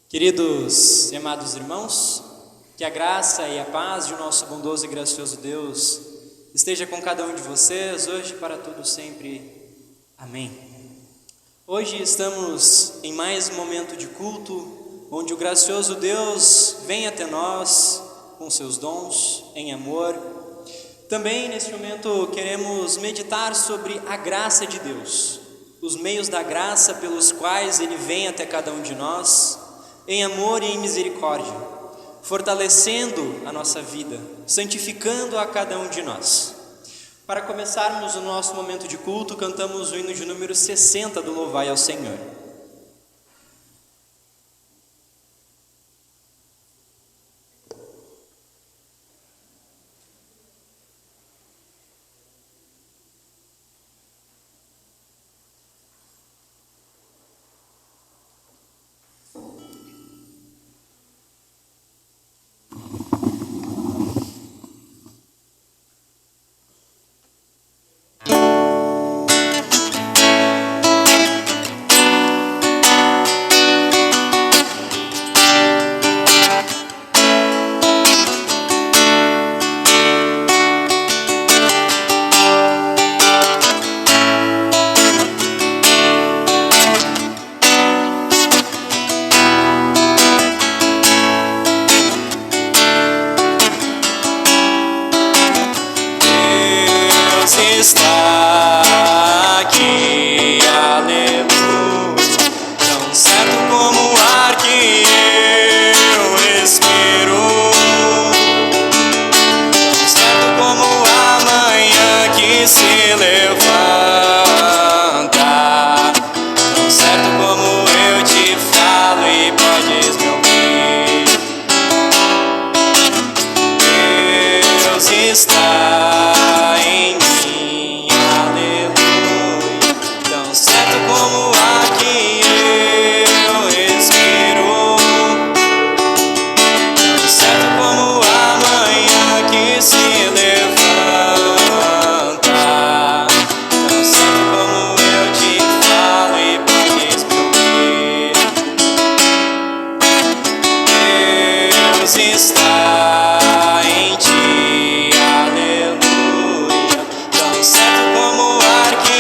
Queridos e amados irmãos, que a graça e a paz de nosso bondoso e gracioso Deus esteja com cada um de vocês, hoje e para todo sempre. Amém. Hoje estamos em mais um momento de culto, onde o gracioso Deus vem até nós com seus dons em amor. Também neste momento queremos meditar sobre a graça de Deus, os meios da graça pelos quais Ele vem até cada um de nós, em amor e em misericórdia, fortalecendo a nossa vida, santificando a cada um de nós. Para começarmos o nosso momento de culto, cantamos o hino de número 60 do Louvai ao Senhor. Está aqui, aleluia, tão certo como o ar que eu respiro, tão certo como a manhã que se levanta, tão certo como eu te falo e podes me ouvir. Deus está em mim, como o ar que eu respiro, tão certo como a manhã que se levanta, tão certo como eu te falo e podes me ouvir. Deus está em ti, aleluia, tão certo como o ar que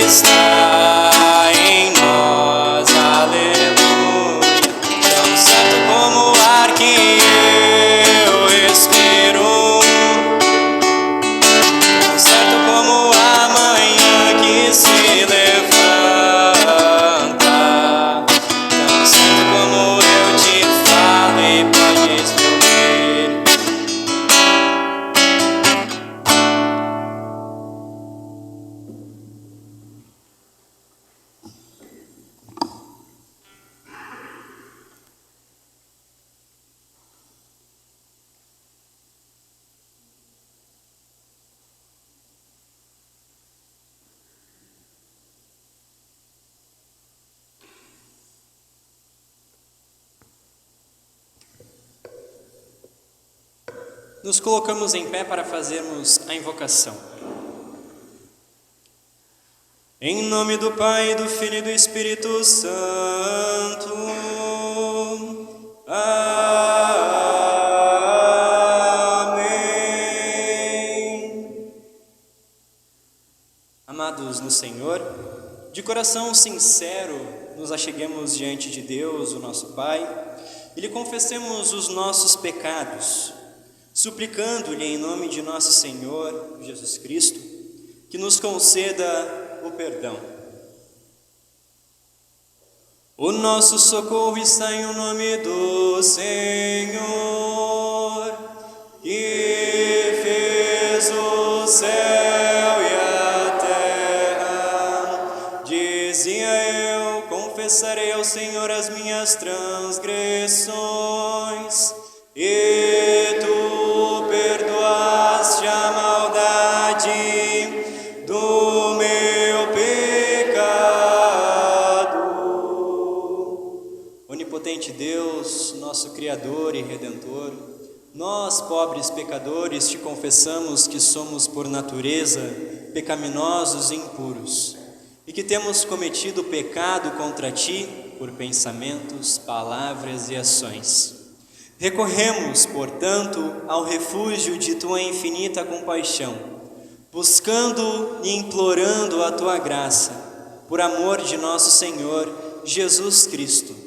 está em nós, aleluia, tão certo como o ar que eu respiro, tão certo como a manhã que se levanta, tão certo como eu te falo e podes me ouvir. Nos colocamos em pé para fazermos a invocação. Em nome do Pai, do Filho e do Espírito Santo. Amém. Amados no Senhor, de coração sincero, nos acheguemos diante de Deus, o nosso Pai, e lhe confessemos os nossos pecados, suplicando-lhe em nome de nosso Senhor Jesus Cristo, que nos conceda o perdão. O nosso socorro está em o nome do Senhor, que fez o céu e a terra. Dizia eu, confessarei ao Senhor as minhas transgressões, e tu perdoaste a maldade do meu pecado. Nós, pobres pecadores, te confessamos que somos por natureza pecaminosos e impuros, e que temos cometido pecado contra ti por pensamentos, palavras e ações. Recorremos, portanto, ao refúgio de tua infinita compaixão, buscando e implorando a tua graça, por amor de nosso Senhor Jesus Cristo.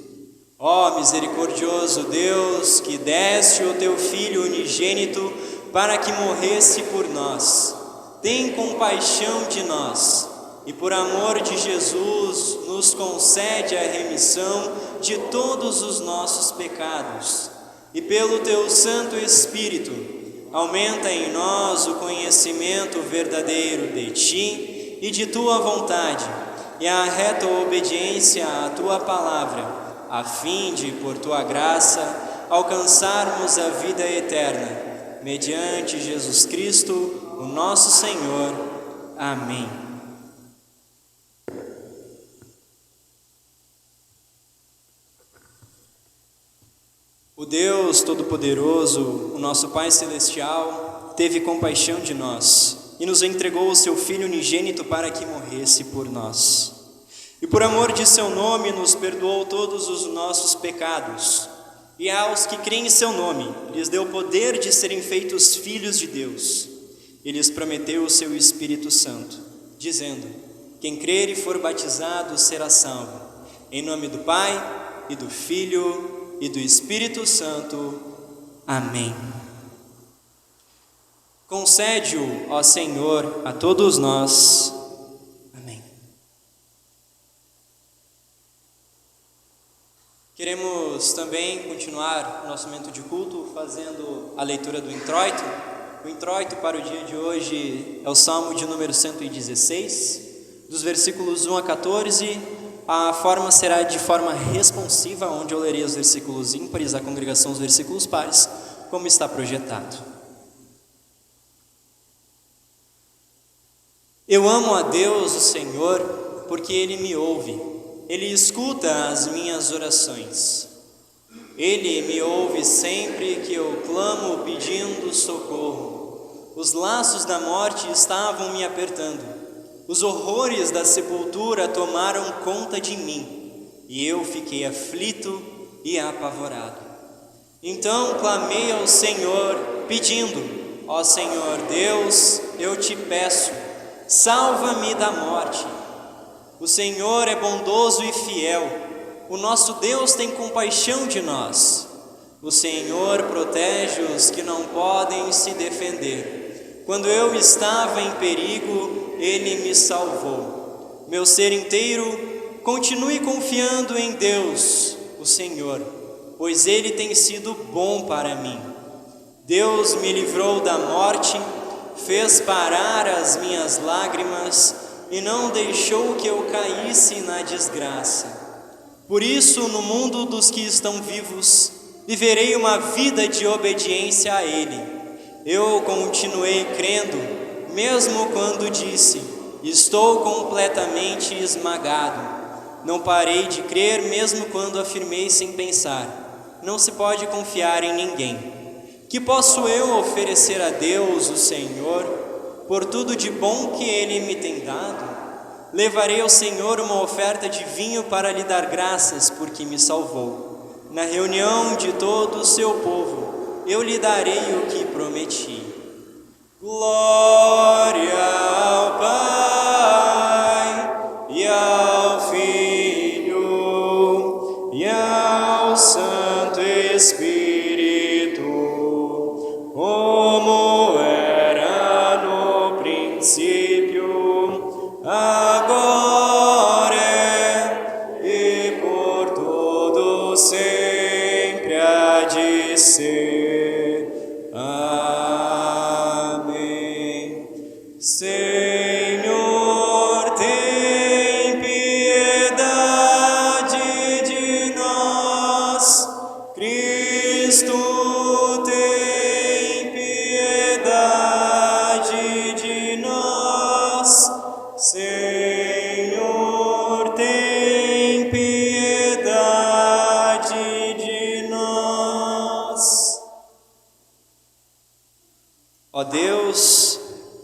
Ó misericordioso Deus, que deste o teu Filho unigênito para que morresse por nós, tem compaixão de nós e por amor de Jesus nos concede a remissão de todos os nossos pecados. E pelo teu Santo Espírito, aumenta em nós o conhecimento verdadeiro de ti e de tua vontade e a reta obediência à tua palavra, a fim de, por tua graça, alcançarmos a vida eterna, mediante Jesus Cristo, o nosso Senhor. Amém. O Deus Todo-Poderoso, o nosso Pai Celestial, teve compaixão de nós e nos entregou o seu Filho unigênito para que morresse por nós. E por amor de seu nome nos perdoou todos os nossos pecados. E aos que creem em seu nome, lhes deu o poder de serem feitos filhos de Deus. E lhes prometeu o seu Espírito Santo, dizendo: quem crer e for batizado será salvo. Em nome do Pai, e do Filho, e do Espírito Santo. Amém. Concede-o, ó Senhor, a todos nós. Amém. Queremos também continuar o nosso momento de culto fazendo a leitura do introito. O introito para o dia de hoje é o Salmo de número 116, dos versículos 1 a 14. A forma será de forma responsiva, onde eu lerei os versículos ímpares, a congregação os versículos pares, como está projetado. Eu amo a Deus, o Senhor, porque Ele me ouve. Ele escuta as minhas orações. Ele me ouve sempre que eu clamo pedindo socorro. Os laços da morte estavam me apertando. Os horrores da sepultura tomaram conta de mim, e eu fiquei aflito e apavorado. Então clamei ao Senhor, pedindo: ó Senhor Deus, eu te peço, salva-me da morte. O Senhor é bondoso e fiel, o nosso Deus tem compaixão de nós. O Senhor protege os que não podem se defender. Quando eu estava em perigo, Ele me salvou. Meu ser inteiro, continue confiando em Deus, o Senhor, pois Ele tem sido bom para mim. Deus me livrou da morte, fez parar as minhas lágrimas e não deixou que eu caísse na desgraça. Por isso, no mundo dos que estão vivos, viverei uma vida de obediência a Ele. Eu continuei crendo, mesmo quando disse: estou completamente esmagado. Não parei de crer, mesmo quando afirmei sem pensar: não se pode confiar em ninguém. Que posso eu oferecer a Deus, o Senhor, por tudo de bom que Ele me tem dado? Levarei ao Senhor uma oferta de vinho para lhe dar graças, porque me salvou. Na reunião de todo o seu povo, eu lhe darei o que prometi. Glória ao Pai, e ao Filho, e ao Santo Espírito, como era no princípio, agora e por todo sempre há de ser. Amém. Senhor, tem piedade de nós. Cristo, tem piedade de nós. Senhor,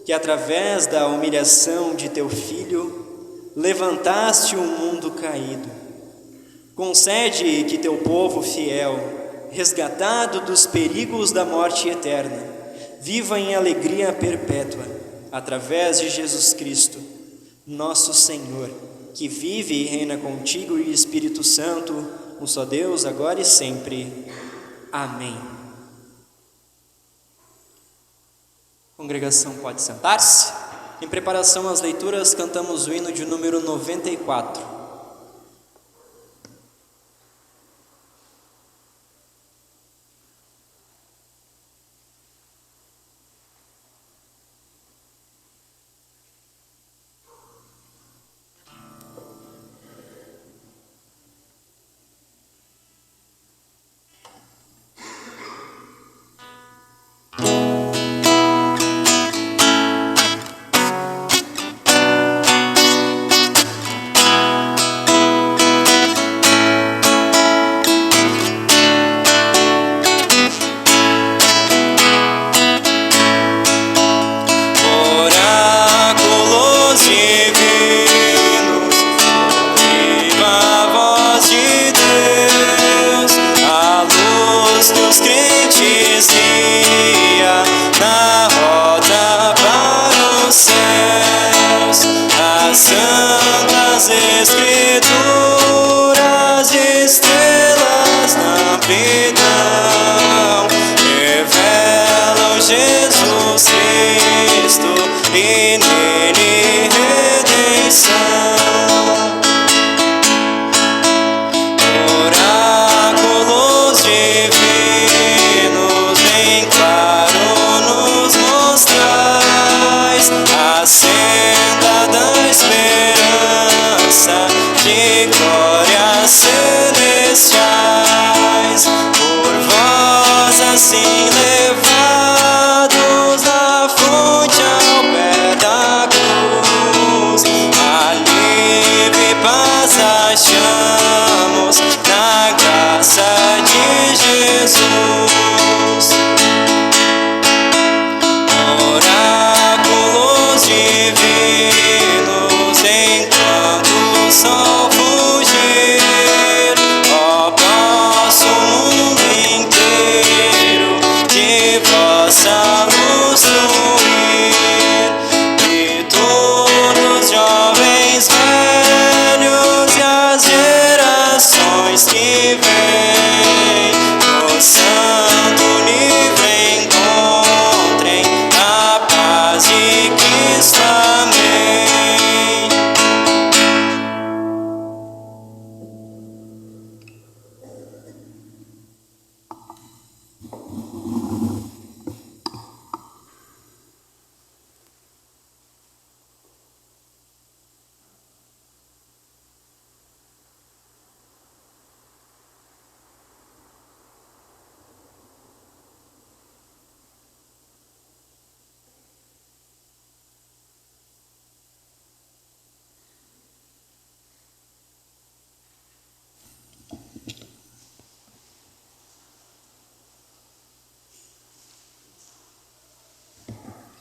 que através da humilhação de teu Filho, levantaste o mundo caído. Concede que teu povo fiel, resgatado dos perigos da morte eterna, viva em alegria perpétua, através de Jesus Cristo, nosso Senhor, que vive e reina contigo e Espírito Santo, um só Deus, agora e sempre. Amém. A congregação pode sentar-se. Em preparação às leituras, cantamos o hino de número 94.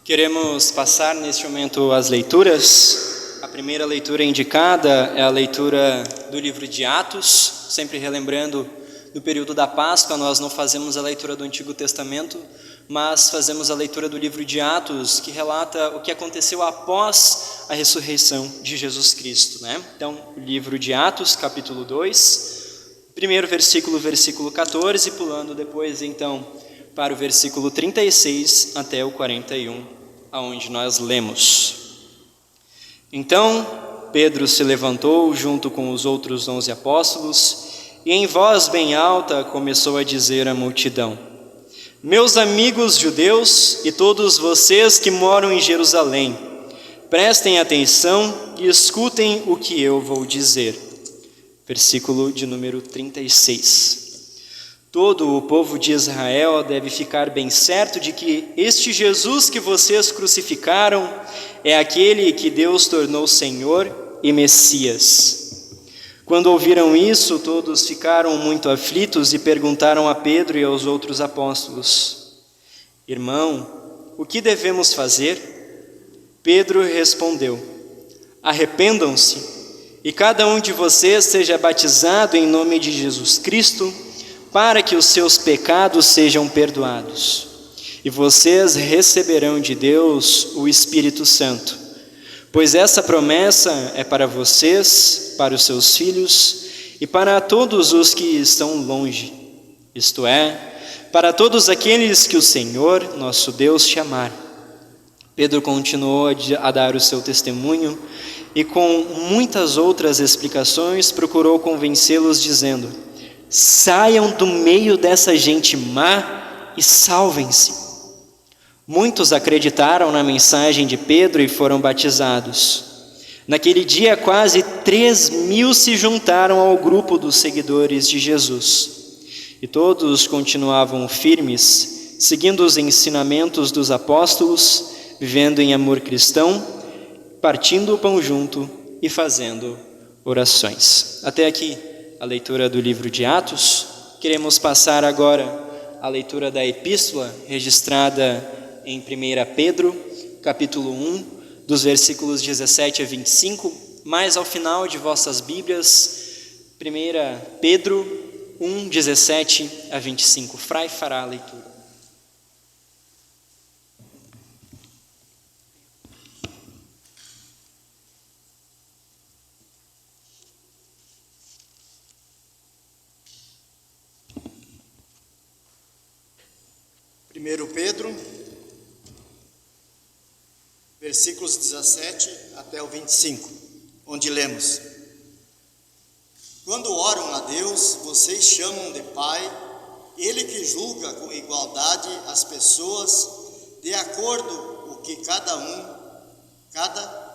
Queremos passar neste momento as leituras. A primeira leitura indicada é a leitura do livro de Atos, sempre relembrando, no período da Páscoa nós não fazemos a leitura do Antigo Testamento, mas fazemos a leitura do livro de Atos, que relata o que aconteceu após a ressurreição de Jesus Cristo, né? Então, o livro de Atos, capítulo 2, primeiro versículo 14, pulando depois então para o versículo 36 até o 41, aonde nós lemos. Então Pedro se levantou junto com os outros 11 apóstolos e em voz bem alta começou a dizer à multidão: meus amigos judeus e todos vocês que moram em Jerusalém, prestem atenção e escutem o que eu vou dizer. Versículo de número 36. Todo o povo de Israel deve ficar bem certo de que este Jesus que vocês crucificaram é aquele que Deus tornou Senhor e Messias. Quando ouviram isso, todos ficaram muito aflitos e perguntaram a Pedro e aos outros apóstolos: irmão, o que devemos fazer? Pedro respondeu: arrependam-se e cada um de vocês seja batizado em nome de Jesus Cristo, para que os seus pecados sejam perdoados. E vocês receberão de Deus o Espírito Santo, pois essa promessa é para vocês, para os seus filhos e para todos os que estão longe, isto é, para todos aqueles que o Senhor, nosso Deus, chamar. Pedro continuou a dar o seu testemunho e com muitas outras explicações procurou convencê-los dizendo: saiam do meio dessa gente má e salvem-se. Muitos acreditaram na mensagem de Pedro e foram batizados. Naquele dia, quase 3.000 se juntaram ao grupo dos seguidores de Jesus. E todos continuavam firmes, seguindo os ensinamentos dos apóstolos, vivendo em amor cristão, partindo o pão junto e fazendo orações. Até aqui a leitura do livro de Atos. Queremos passar agora a leitura da epístola registrada em 1 Pedro, capítulo 1, dos versículos 17 a 25, mais ao final de vossas Bíblias, 1 Pedro 1, 17 a 25. Frei fará a leitura. Primeiro Pedro, versículos 17 até o 25, onde lemos: quando oram a Deus, vocês chamam de Pai, Ele que julga com igualdade as pessoas, de acordo com o que cada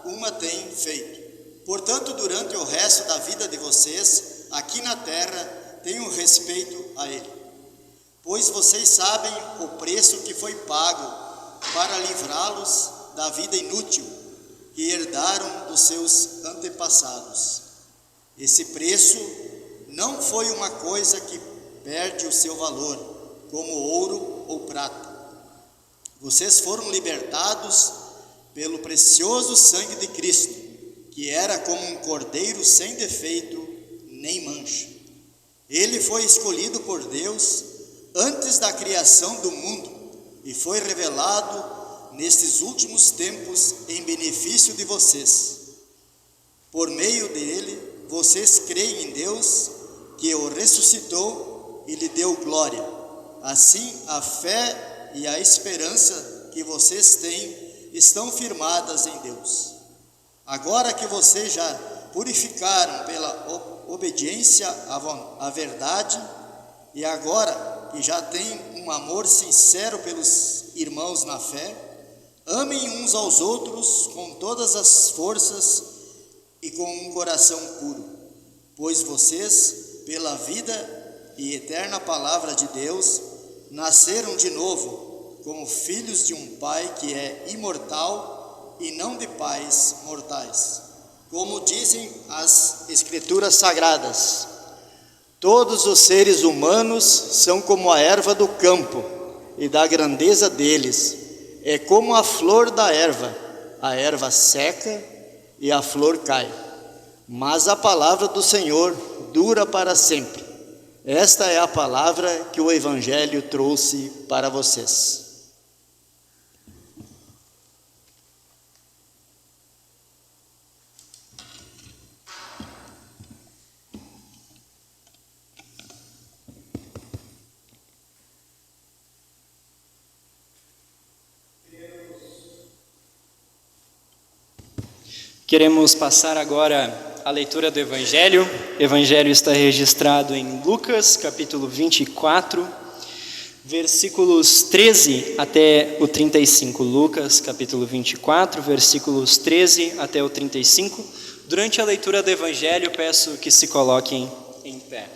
uma tem feito. Portanto, durante o resto da vida de vocês, aqui na terra, tenham respeito a Ele, pois vocês sabem o preço que foi pago para livrá-los da vida inútil que herdaram dos seus antepassados. Esse preço não foi uma coisa que perde o seu valor, como ouro ou prata. Vocês foram libertados pelo precioso sangue de Cristo, que era como um cordeiro sem defeito nem mancha. Ele foi escolhido por Deus antes da criação do mundo e foi revelado nestes últimos tempos em benefício de vocês. Por meio dele, vocês creem em Deus, que o ressuscitou e lhe deu glória. Assim, a fé e a esperança que vocês têm estão firmadas em Deus. Agora que vocês já purificaram pela obediência à verdade, e agora que já têm um amor sincero pelos irmãos na fé, amem uns aos outros com todas as forças e com um coração puro, pois vocês, pela vida e eterna palavra de Deus, nasceram de novo como filhos de um Pai que é imortal e não de pais mortais. Como dizem as Escrituras Sagradas: todos os seres humanos são como a erva do campo, e da grandeza deles é como a flor da erva. A erva seca e a flor cai, mas a palavra do Senhor dura para sempre. Esta é a palavra que o Evangelho trouxe para vocês. Queremos passar agora a leitura do Evangelho. O Evangelho está registrado em Lucas, capítulo 24, versículos 13 até o 35. Lucas, capítulo 24, versículos 13 até o 35. Durante a leitura do Evangelho, peço que se coloquem em pé.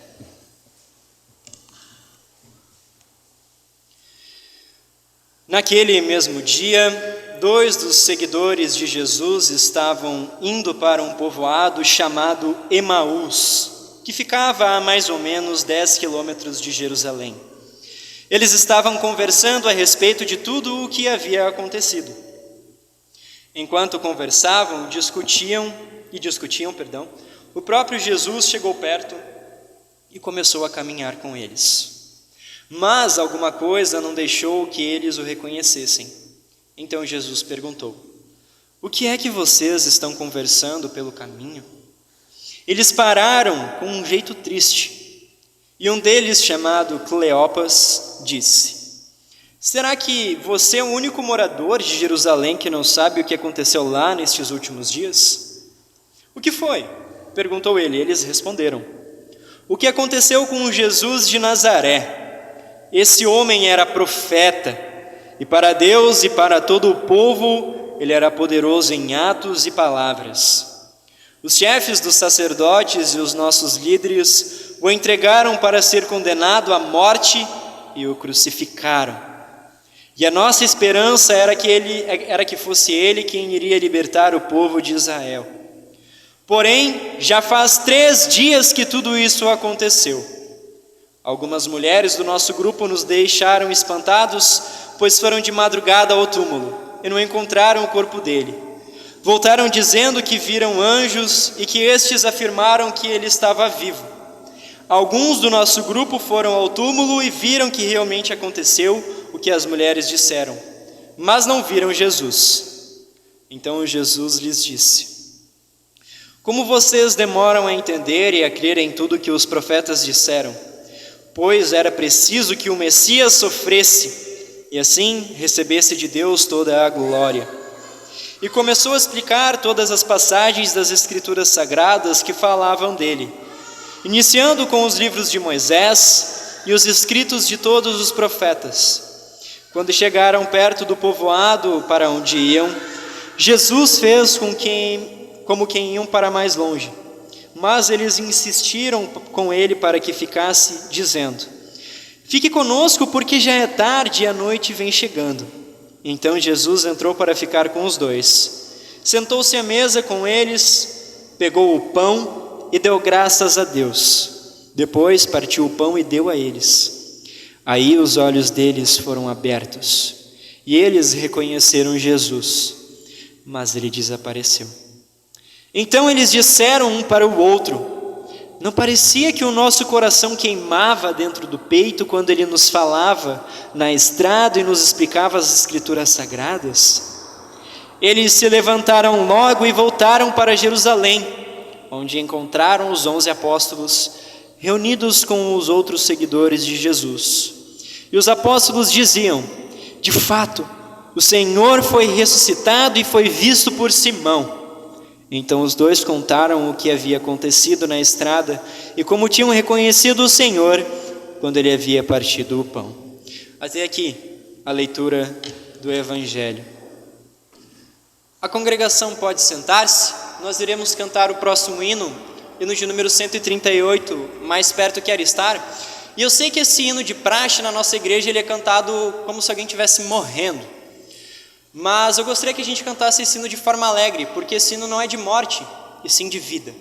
Naquele mesmo dia, 2 dos seguidores de Jesus estavam indo para um povoado chamado Emaús, que ficava a mais ou menos 10 quilômetros de Jerusalém. Eles estavam conversando a respeito de tudo o que havia acontecido. Enquanto conversavam, discutiam, o próprio Jesus chegou perto e começou a caminhar com eles. Mas alguma coisa não deixou que eles o reconhecessem. Então Jesus perguntou: o que é que vocês estão conversando pelo caminho? Eles pararam com um jeito triste. E um deles, chamado Cleopas, disse: será que você é o único morador de Jerusalém que não sabe o que aconteceu lá nestes últimos dias? O que foi? Perguntou ele. Eles responderam: o que aconteceu com Jesus de Nazaré? Esse homem era profeta, e para Deus e para todo o povo ele era poderoso em atos e palavras. Os chefes dos sacerdotes e os nossos líderes o entregaram para ser condenado à morte e o crucificaram. E a nossa esperança era que fosse ele quem iria libertar o povo de Israel. Porém, já faz 3 dias que tudo isso aconteceu. Algumas mulheres do nosso grupo nos deixaram espantados, pois foram de madrugada ao túmulo e não encontraram o corpo dele. Voltaram dizendo que viram anjos e que estes afirmaram que ele estava vivo. Alguns do nosso grupo foram ao túmulo e viram que realmente aconteceu o que as mulheres disseram, mas não viram Jesus. Então Jesus lhes disse: como vocês demoram a entender e a crer em tudo que os profetas disseram? Pois era preciso que o Messias sofresse e assim recebesse de Deus toda a glória. E começou a explicar todas as passagens das Escrituras Sagradas que falavam dele, iniciando com os livros de Moisés e os escritos de todos os profetas. Quando chegaram perto do povoado para onde iam, Jesus fez como quem iam para mais longe. Mas eles insistiram com ele para que ficasse, dizendo: fique conosco, porque já é tarde e a noite vem chegando. Então Jesus entrou para ficar com os dois. Sentou-se à mesa com eles, pegou o pão e deu graças a Deus. Depois partiu o pão e deu a eles. Aí os olhos deles foram abertos e eles reconheceram Jesus, mas ele desapareceu. Então eles disseram um para o outro: não parecia que o nosso coração queimava dentro do peito quando ele nos falava na estrada e nos explicava as Escrituras Sagradas? Eles se levantaram logo e voltaram para Jerusalém, onde encontraram os 11 apóstolos reunidos com os outros seguidores de Jesus. E os apóstolos diziam: de fato, o Senhor foi ressuscitado e foi visto por Simão. Então os dois contaram o que havia acontecido na estrada e como tinham reconhecido o Senhor quando ele havia partido o pão. Até aqui a leitura do Evangelho. A congregação pode sentar-se. Nós iremos cantar o próximo hino de número 138, Mais Perto Quero Estar. E eu sei que esse hino de praxe na nossa igreja ele é cantado como se alguém estivesse morrendo. Mas eu gostaria que a gente cantasse esse hino de forma alegre, porque esse hino não é de morte, e sim de vida.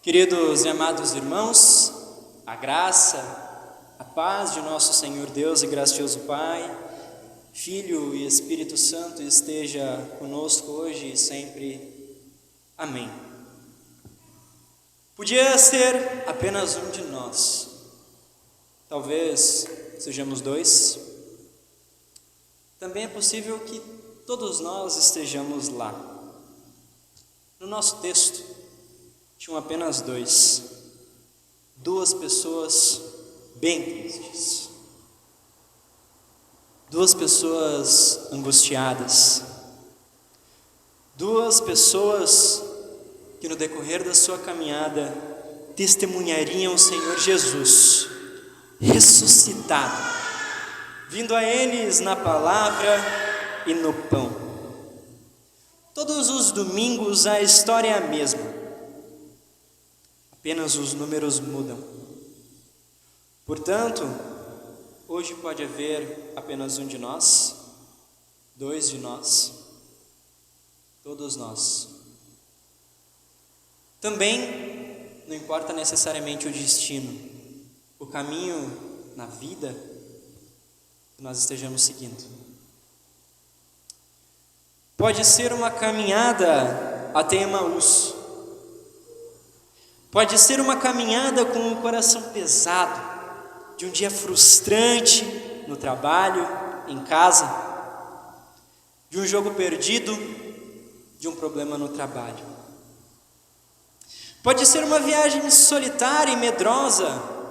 Queridos e amados irmãos, a graça, a paz de nosso Senhor Deus e gracioso Pai, Filho e Espírito Santo esteja conosco hoje e sempre. Amém. Podia ser apenas um de nós, talvez sejamos dois. Também é possível que todos nós estejamos lá. No nosso texto, tinham apenas duas pessoas bem tristes, duas pessoas angustiadas, duas pessoas que no decorrer da sua caminhada testemunhariam o Senhor Jesus ressuscitado, vindo a eles na palavra e no pão. Todos os domingos a história é a mesma, apenas os números mudam. Portanto, hoje pode haver apenas um de nós, dois de nós, todos nós. Também não importa necessariamente o destino, o caminho na vida que nós estejamos seguindo. Pode ser uma caminhada até Emaús, pode ser uma caminhada com o coração pesado, de um dia frustrante no trabalho, em casa, de um jogo perdido, de um problema no trabalho. Pode ser uma viagem solitária e medrosa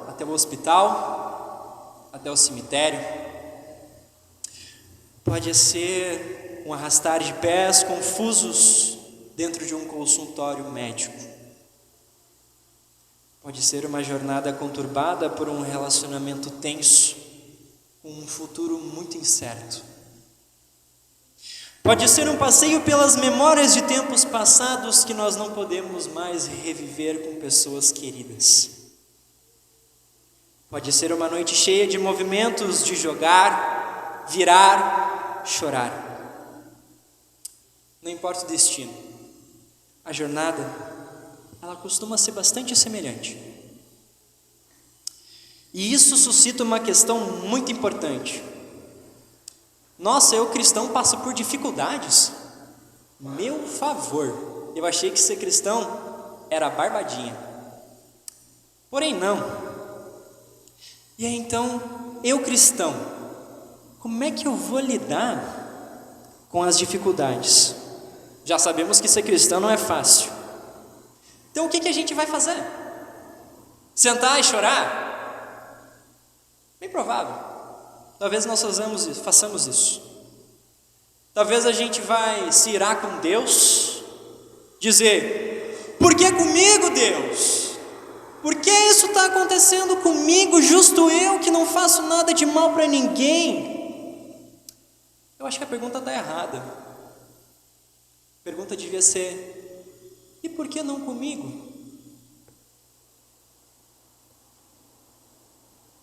até o hospital, até o cemitério. Pode ser um arrastar de pés confusos dentro de um consultório médico. Pode ser uma jornada conturbada por um relacionamento tenso, com um futuro muito incerto. Pode ser um passeio pelas memórias de tempos passados que nós não podemos mais reviver com pessoas queridas. Pode ser uma noite cheia de movimentos de jogar, virar, chorar. Não importa o destino, a jornada, ela costuma ser bastante semelhante. E isso suscita uma questão muito importante. Nossa, eu cristão passo por dificuldades? Meu favor, eu achei que ser cristão era barbadinha. Porém não. E aí então, eu cristão, como é que eu vou lidar com as dificuldades? Já sabemos que ser cristão não é fácil. Então o que a gente vai fazer? Sentar e chorar? Bem provável. Talvez nós façamos isso. Talvez a gente vai se irar com Deus, dizer: por que comigo, Deus? Por que isso está acontecendo comigo, justo eu que não faço nada de mal para ninguém? Eu acho que a pergunta está errada. A pergunta devia ser: e por que não comigo?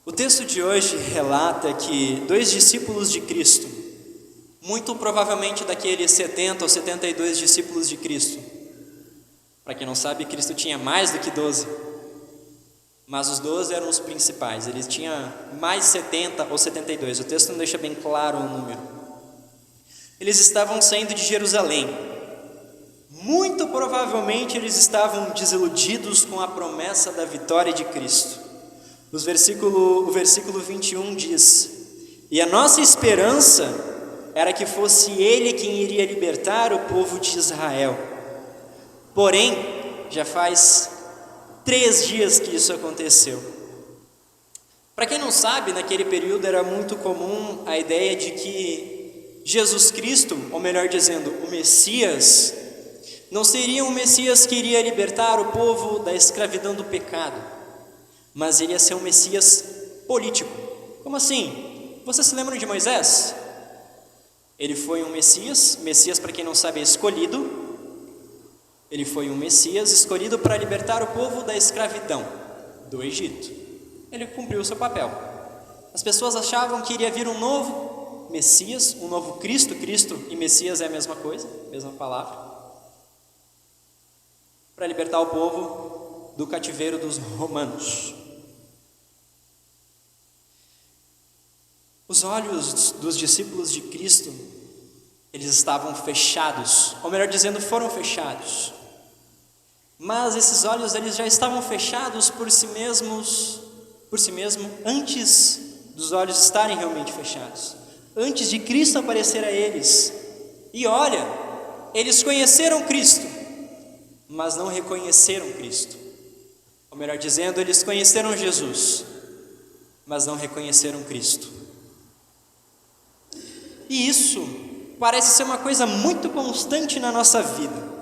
O texto de hoje relata que 2 discípulos de Cristo, muito provavelmente daqueles 70 ou 72 discípulos de Cristo, para quem não sabe, Cristo tinha mais do que 12, mas os 12 eram os principais, ele tinha mais 70 ou 72, o texto não deixa bem claro o número. Eles estavam saindo de Jerusalém. Muito provavelmente eles estavam desiludidos com a promessa da vitória de Cristo. O versículo 21 diz: e a nossa esperança era que fosse Ele quem iria libertar o povo de Israel. Porém, já faz 3 dias que isso aconteceu. Para quem não sabe, naquele período era muito comum a ideia de que Jesus Cristo, ou melhor dizendo, o Messias, não seria um Messias que iria libertar o povo da escravidão do pecado, mas ele ia ser um Messias político. Como assim? Vocês se lembram de Moisés? Ele foi um Messias para quem não sabe é escolhido. Ele foi um Messias escolhido para libertar o povo da escravidão do Egito. Ele cumpriu o seu papel. As pessoas achavam que iria vir um novo Messias, um novo Cristo. Cristo e Messias é a mesma coisa, mesma palavra, para libertar o povo do cativeiro dos romanos. Os olhos dos discípulos de Cristo, eles estavam fechados, ou melhor dizendo, foram fechados. Mas esses olhos, eles já estavam fechados por si mesmo, antes dos olhos estarem realmente fechados, antes de Cristo aparecer a eles. E olha, eles conheceram Cristo, mas não reconheceram Cristo. Ou melhor dizendo, eles conheceram Jesus, mas não reconheceram Cristo. E isso parece ser uma coisa muito constante na nossa vida.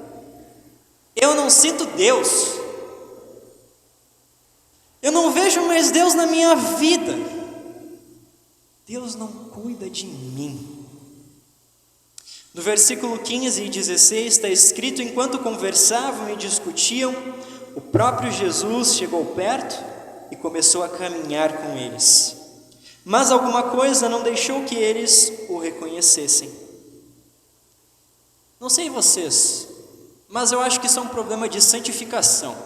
Eu não sinto Deus. Eu não vejo mais Deus na minha vida. Deus não cuida de mim. No versículo 15 e 16 está escrito: enquanto conversavam e discutiam, o próprio Jesus chegou perto e começou a caminhar com eles. Mas alguma coisa não deixou que eles o reconhecessem. Não sei vocês, mas eu acho que isso é um problema de santificação.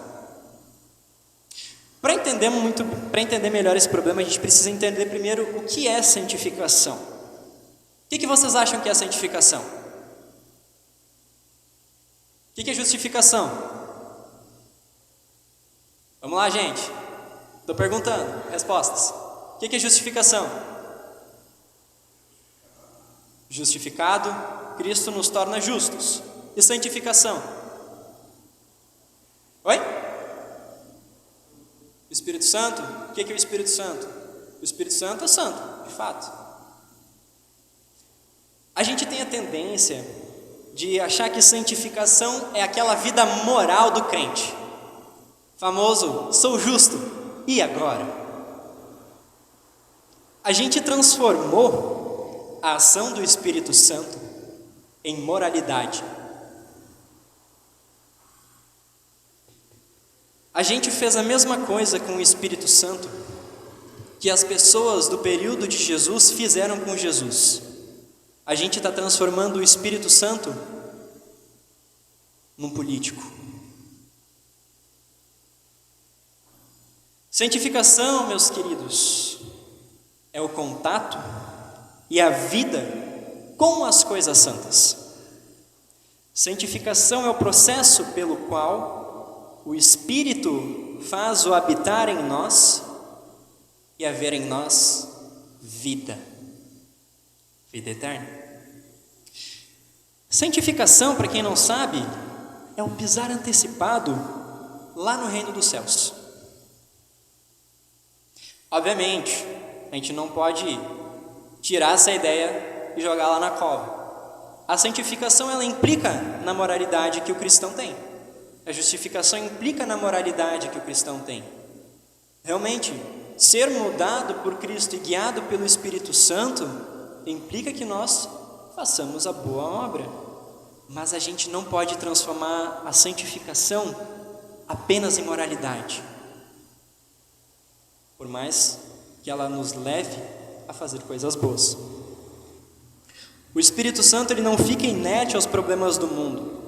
Para entender melhor esse problema, a gente precisa entender primeiro o que é santificação. O que vocês acham que é santificação? O que é justificação? Vamos lá, gente. Estou perguntando. Respostas. O que é justificação? Justificado, Cristo nos torna justos. E santificação? Oi? O Espírito Santo? O que é o Espírito Santo? O Espírito Santo é santo, de fato. A gente tem a tendência de achar que santificação é aquela vida moral do crente. Famoso, sou justo, e agora? A gente transformou a ação do Espírito Santo em moralidade. A gente fez a mesma coisa com o Espírito Santo que as pessoas do período de Jesus fizeram com Jesus. A gente está transformando o Espírito Santo num político. Santificação, meus queridos, é o contato e a vida com as coisas santas. Santificação é o processo pelo qual o Espírito faz o habitar em nós e haver em nós vida eterna. Santificação, para quem não sabe, é o pisar antecipado lá no reino dos céus. Obviamente, a gente não pode tirar essa ideia e jogar lá na cova. A santificação, ela implica na moralidade que o cristão tem. A justificação implica na moralidade que o cristão tem. Realmente, ser mudado por Cristo e guiado pelo Espírito Santo implica que nós façamos a boa obra. Mas a gente não pode transformar a santificação apenas em moralidade, por mais que ela nos leve a fazer coisas boas. O Espírito Santo, ele não fica inerte aos problemas do mundo.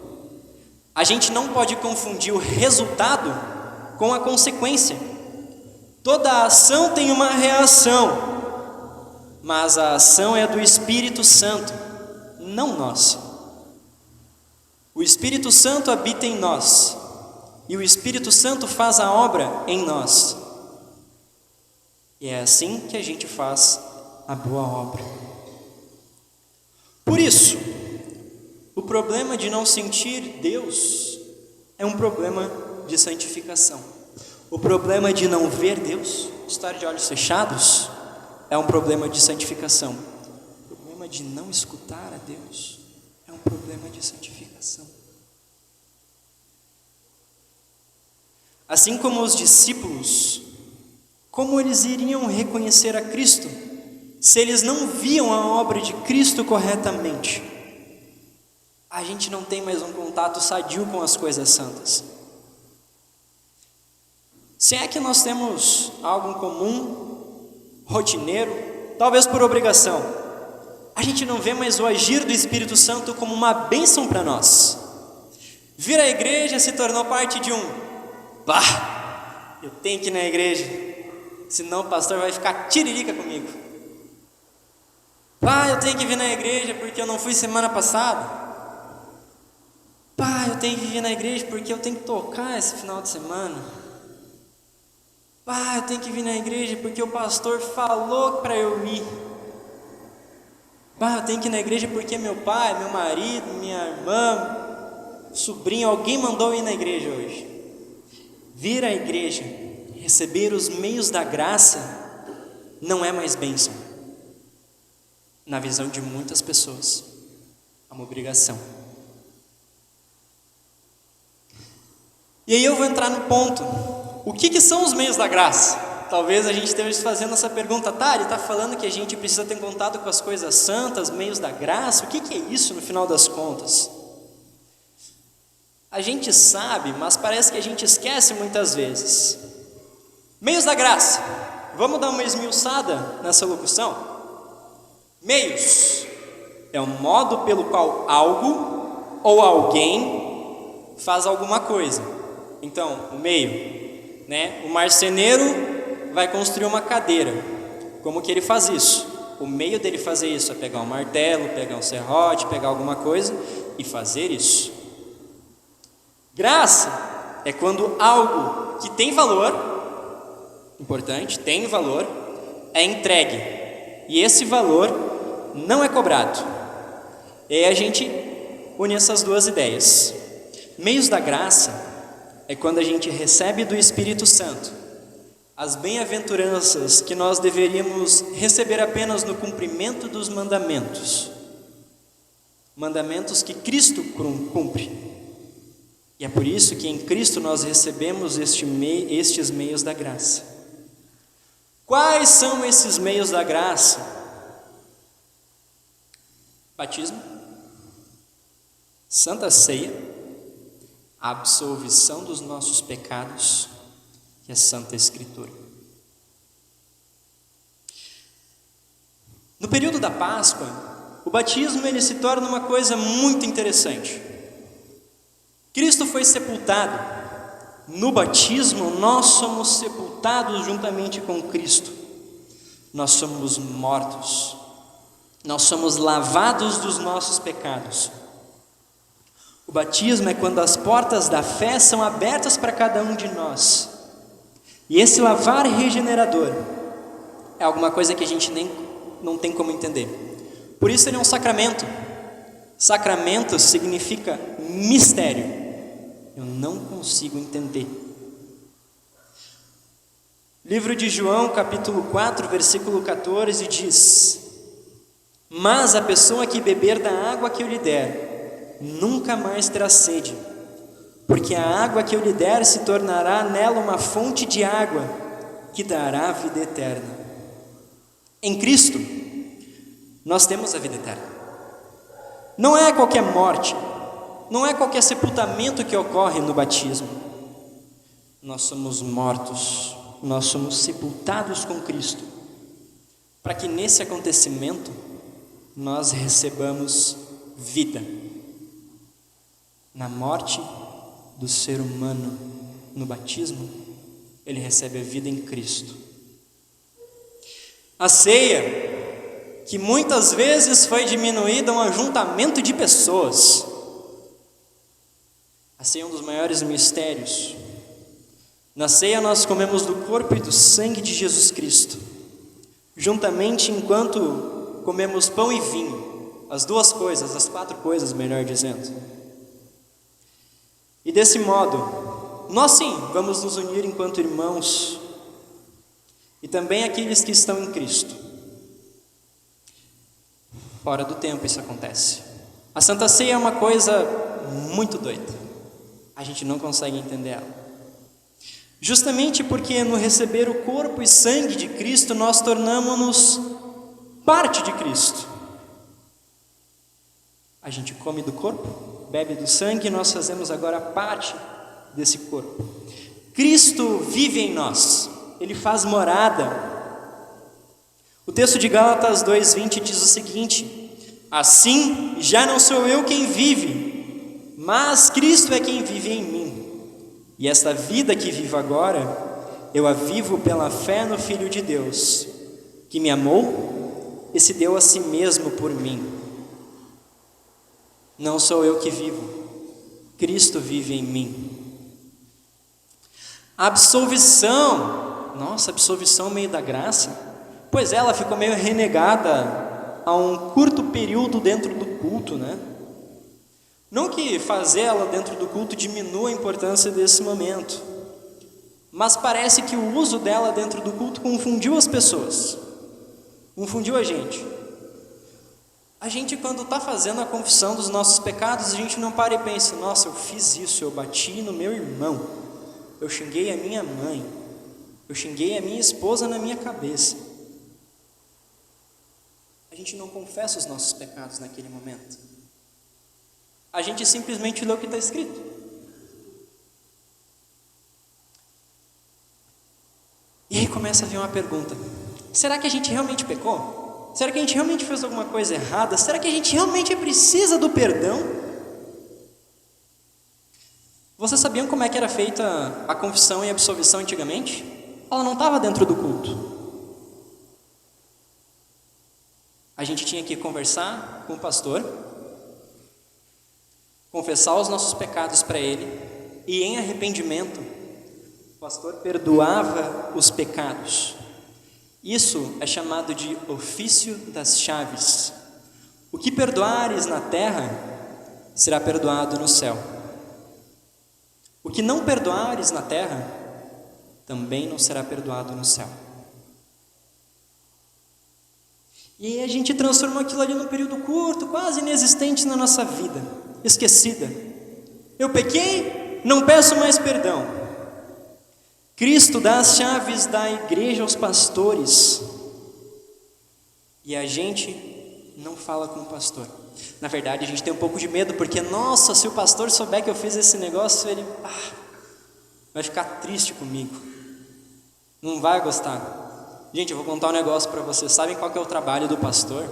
A gente não pode confundir o resultado com a consequência. Toda ação tem uma reação, mas a ação é do Espírito Santo, não nossa. O Espírito Santo habita em nós, e o Espírito Santo faz a obra em nós. E é assim que a gente faz a boa obra. Por isso, o problema de não sentir Deus é um problema de santificação. O problema de não ver Deus, estar de olhos fechados, é um problema de santificação. O problema de não escutar a Deus é um problema de santificação. Assim como os discípulos, como eles iriam reconhecer a Cristo se eles não viam a obra de Cristo corretamente? A gente não tem mais um contato sadio com as coisas santas. Se é que nós temos algo em comum, rotineiro, talvez por obrigação, a gente não vê mais o agir do Espírito Santo como uma bênção para nós. Vir à igreja se tornou parte de um Pá, eu tenho que ir na igreja, senão o pastor vai ficar tiririca comigo. Pá, eu tenho que vir na igreja porque eu não fui semana passada. Pá, eu tenho que vir na igreja porque eu tenho que tocar esse final de semana. Pá, eu tenho que vir na igreja porque o pastor falou para eu ir. Pá, eu tenho que ir na igreja porque meu pai, meu marido, minha irmã, sobrinho, alguém mandou eu ir na igreja hoje. Vir à igreja, receber os meios da graça, não é mais bênção. Na visão de muitas pessoas, é uma obrigação. E aí eu vou entrar no ponto. O que são os meios da graça? Talvez a gente esteja fazendo essa pergunta. Tá, ele está falando que a gente precisa ter contato com as coisas santas, meios da graça. O que é isso no final das contas? A gente sabe, mas parece que a gente esquece muitas vezes. Meios da graça. Vamos dar uma esmiuçada nessa locução? Meios é o modo pelo qual algo ou alguém faz alguma coisa. Então, o meio, né? O marceneiro vai construir uma cadeira. Como que ele faz isso? O meio dele fazer isso é pegar um martelo, pegar um serrote, pegar alguma coisa e fazer isso. Graça é quando algo que tem valor, importante, tem valor, é entregue. E esse valor não é cobrado. E aí a gente une essas duas ideias. Meios da graça é quando a gente recebe do Espírito Santo as bem-aventuranças que nós deveríamos receber apenas no cumprimento dos mandamentos. Mandamentos que Cristo cumpre. E é por isso que em Cristo nós recebemos estes meios da graça. Quais são esses meios da graça? Batismo, Santa Ceia, a absolvição dos nossos pecados e a Santa Escritura. No período da Páscoa, o batismo ele se torna uma coisa muito interessante. Cristo foi sepultado. No batismo, nós somos sepultados juntamente com Cristo. Nós somos mortos. Nós somos lavados dos nossos pecados. O batismo é quando as portas da fé são abertas para cada um de nós. E esse lavar regenerador é alguma coisa que a gente não tem como entender. Por isso ele é um sacramento. Sacramento significa mistério. Eu não consigo entender. Livro de João, capítulo 4, versículo 14 diz: mas a pessoa que beber da água que eu lhe der, nunca mais terá sede, porque a água que eu lhe der se tornará nela uma fonte de água, que dará vida eterna. Em Cristo, nós temos a vida eterna. Não é qualquer morte, não é qualquer sepultamento que ocorre no batismo. Nós somos mortos, nós somos sepultados com Cristo, para que nesse acontecimento nós recebamos vida. Na morte do ser humano, no batismo, ele recebe a vida em Cristo. A ceia, que muitas vezes foi diminuída a um ajuntamento de pessoas. A ceia é um dos maiores mistérios. Na ceia nós comemos do corpo e do sangue de Jesus Cristo, juntamente enquanto comemos pão e vinho, as duas coisas, as quatro coisas, melhor dizendo. E desse modo, nós sim vamos nos unir enquanto irmãos, e também aqueles que estão em Cristo. Fora do tempo isso acontece. A Santa Ceia é uma coisa muito doida. A gente não consegue entender ela. Justamente porque no receber o corpo e sangue de Cristo, nós tornamos-nos parte de Cristo. A gente come do corpo, bebe do sangue, e nós fazemos agora parte desse corpo. Cristo vive em nós, Ele faz morada. O texto de Gálatas 2:20 diz o seguinte: assim, já não sou eu quem vive, mas Cristo é quem vive em mim. E esta vida que vivo agora, eu a vivo pela fé no Filho de Deus, que me amou e se deu a si mesmo por mim. Não sou eu que vivo, Cristo vive em mim. Absolvição, nossa, absolvição meio da graça, pois ela ficou meio renegada a um curto período dentro do culto, né? Não que fazer ela dentro do culto diminua a importância desse momento, mas parece que o uso dela dentro do culto confundiu as pessoas, confundiu a gente. A gente, quando está fazendo a confissão dos nossos pecados, a gente não para e pensa: nossa, eu fiz isso, eu bati no meu irmão, eu xinguei a minha mãe, eu xinguei a minha esposa na minha cabeça. A gente não confessa os nossos pecados naquele momento. A gente simplesmente lê o que está escrito. E aí começa a vir uma pergunta: será que a gente realmente pecou? Será que a gente realmente fez alguma coisa errada? Será que a gente realmente precisa do perdão? Vocês sabiam como é que era feita a confissão e a absolvição antigamente? Ela não estava dentro do culto. A gente tinha que conversar com o pastor, confessar os nossos pecados para ele, e em arrependimento, o pastor perdoava os pecados. Isso é chamado de ofício das chaves. O que perdoares na terra, será perdoado no céu. O que não perdoares na terra, também não será perdoado no céu. E aí a gente transformou aquilo ali num período curto, quase inexistente na nossa vida, esquecida. Eu pequei, não peço mais perdão. Cristo dá as chaves da igreja aos pastores, e a gente não fala com o pastor. Na verdade, a gente tem um pouco de medo, porque, nossa, se o pastor souber que eu fiz esse negócio, ele vai ficar triste comigo, não vai gostar. Gente, eu vou contar um negócio para vocês. Sabem qual que é o trabalho do pastor?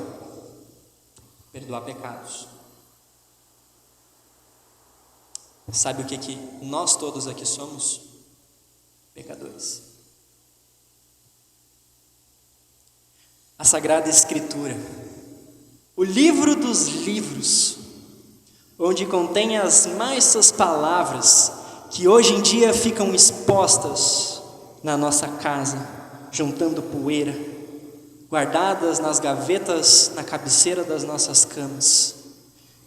Perdoar pecados. Sabe o que nós todos aqui somos? Pecadores. A Sagrada Escritura, o livro dos livros, onde contém as mais palavras que hoje em dia ficam expostas na nossa casa, juntando poeira, guardadas nas gavetas, na cabeceira das nossas camas,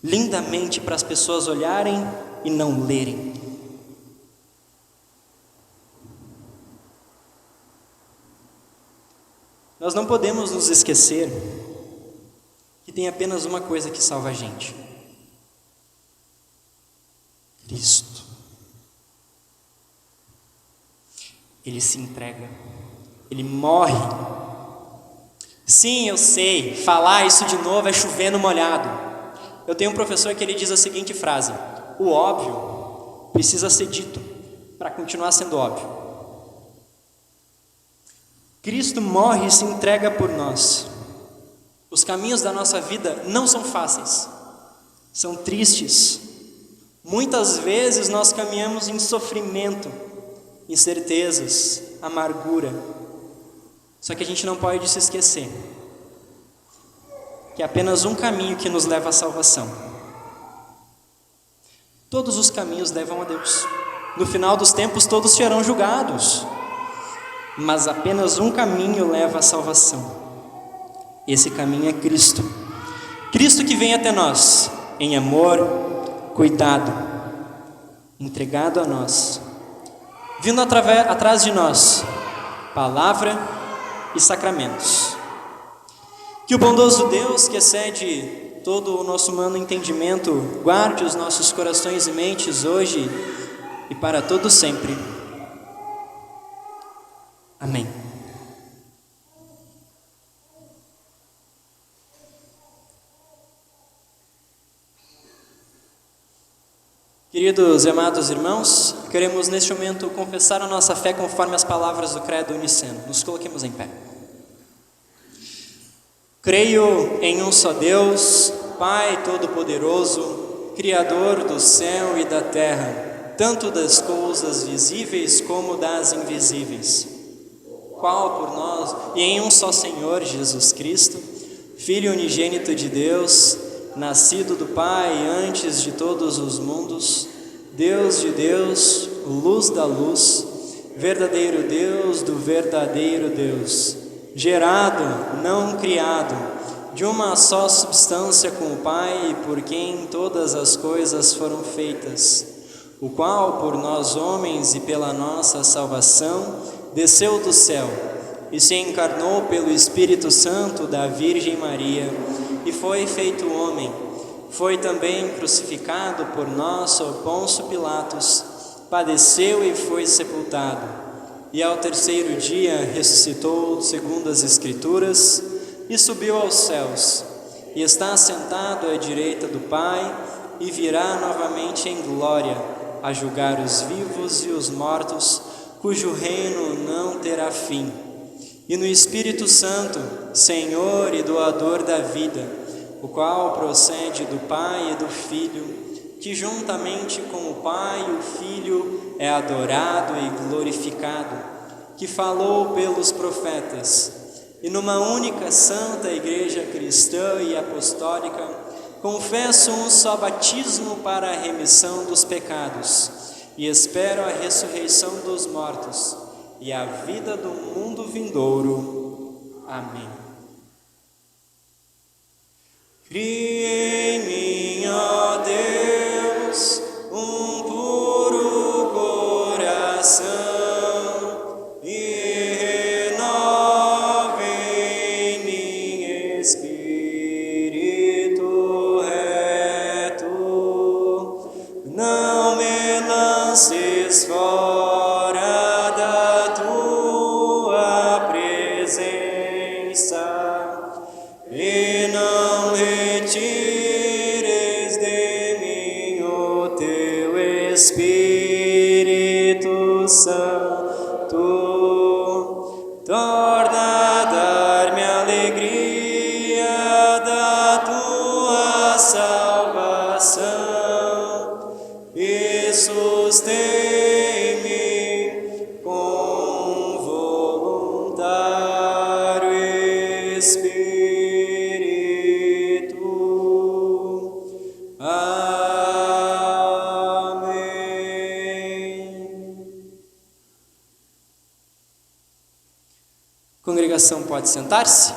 lindamente para as pessoas olharem e não lerem. Nós não podemos nos esquecer que tem apenas uma coisa que salva a gente: Cristo. Ele se entrega, Ele morre. Sim, eu sei, falar isso de novo é chover no molhado. Eu tenho um professor que ele diz a seguinte frase: o óbvio precisa ser dito para continuar sendo óbvio. Cristo morre e se entrega por nós. Os caminhos da nossa vida não são fáceis, são tristes. Muitas vezes nós caminhamos em sofrimento, incertezas, amargura. Só que a gente não pode se esquecer que é apenas um caminho que nos leva à salvação. Todos os caminhos levam a Deus. No final dos tempos todos serão julgados, mas apenas um caminho leva à salvação. Esse caminho é Cristo. Cristo que vem até nós em amor, cuidado, entregado a nós, vindo atrás de nós, palavra e sacramentos. Que o bondoso Deus, que excede todo o nosso humano entendimento, guarde os nossos corações e mentes hoje e para todo sempre. Amém. Queridos e amados irmãos, queremos neste momento confessar a nossa fé conforme as palavras do credo niceno. Nos coloquemos em pé. Creio em um só Deus, Pai Todo-Poderoso, Criador do céu e da terra, tanto das coisas visíveis como das invisíveis, qual por nós e em um só Senhor Jesus Cristo, Filho unigênito de Deus, nascido do Pai antes de todos os mundos, Deus de Deus, luz da luz, verdadeiro Deus do verdadeiro Deus, gerado, não criado, de uma só substância com o Pai, e por quem todas as coisas foram feitas, o qual por nós homens e pela nossa salvação desceu do céu e se encarnou pelo Espírito Santo da Virgem Maria e foi feito homem. Foi também crucificado por nós sob Pôncio Pilatos, padeceu e foi sepultado. E ao terceiro dia ressuscitou segundo as Escrituras e subiu aos céus. E está sentado à direita do Pai e virá novamente em glória a julgar os vivos e os mortos, cujo reino não terá fim. E no Espírito Santo, Senhor e doador da vida, o qual procede do Pai e do Filho, que juntamente com o Pai e o Filho é adorado e glorificado, que falou pelos profetas, e numa única santa Igreja cristã e apostólica, confesso um só batismo para a remissão dos pecados, e espero a ressurreição dos mortos e a vida do mundo vindouro. Amém. Crie em mim, ó Deus, um puro coração e renove em mim espírito reto. Não me lances fora da tua presença e não retires de mim o teu Espírito Santo. Torna a dar-me a alegria da tua salvação e sustém-me com voluntário Espírito. Amém. Congregação, pode sentar-se.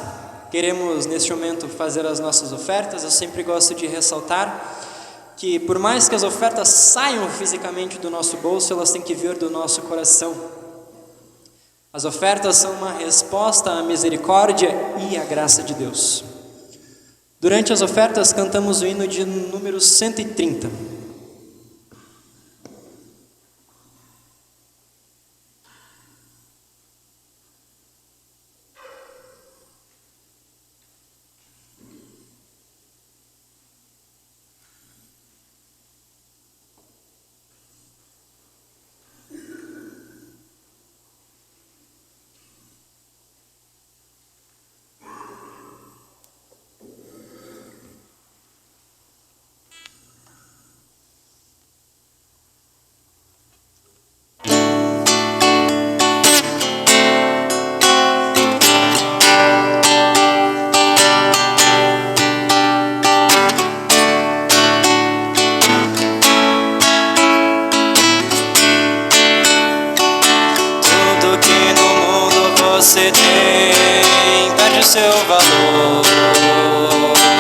Queremos neste momento fazer as nossas ofertas. Eu sempre gosto de ressaltar que por mais que as ofertas saiam fisicamente do nosso bolso, elas têm que vir do nosso coração. As ofertas são uma resposta à misericórdia e à graça de Deus. Durante as ofertas cantamos o hino de número 130. você tem perde o seu valor.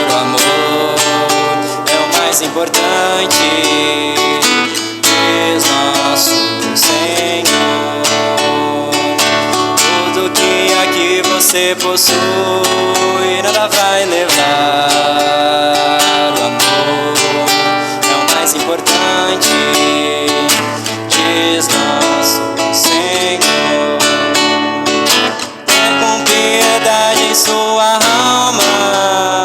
O amor é o mais importante, diz nosso Senhor. Tudo que aqui você possui nada vai levar. O amor é o mais importante, diz nosso Senhor. Piedade em sua alma,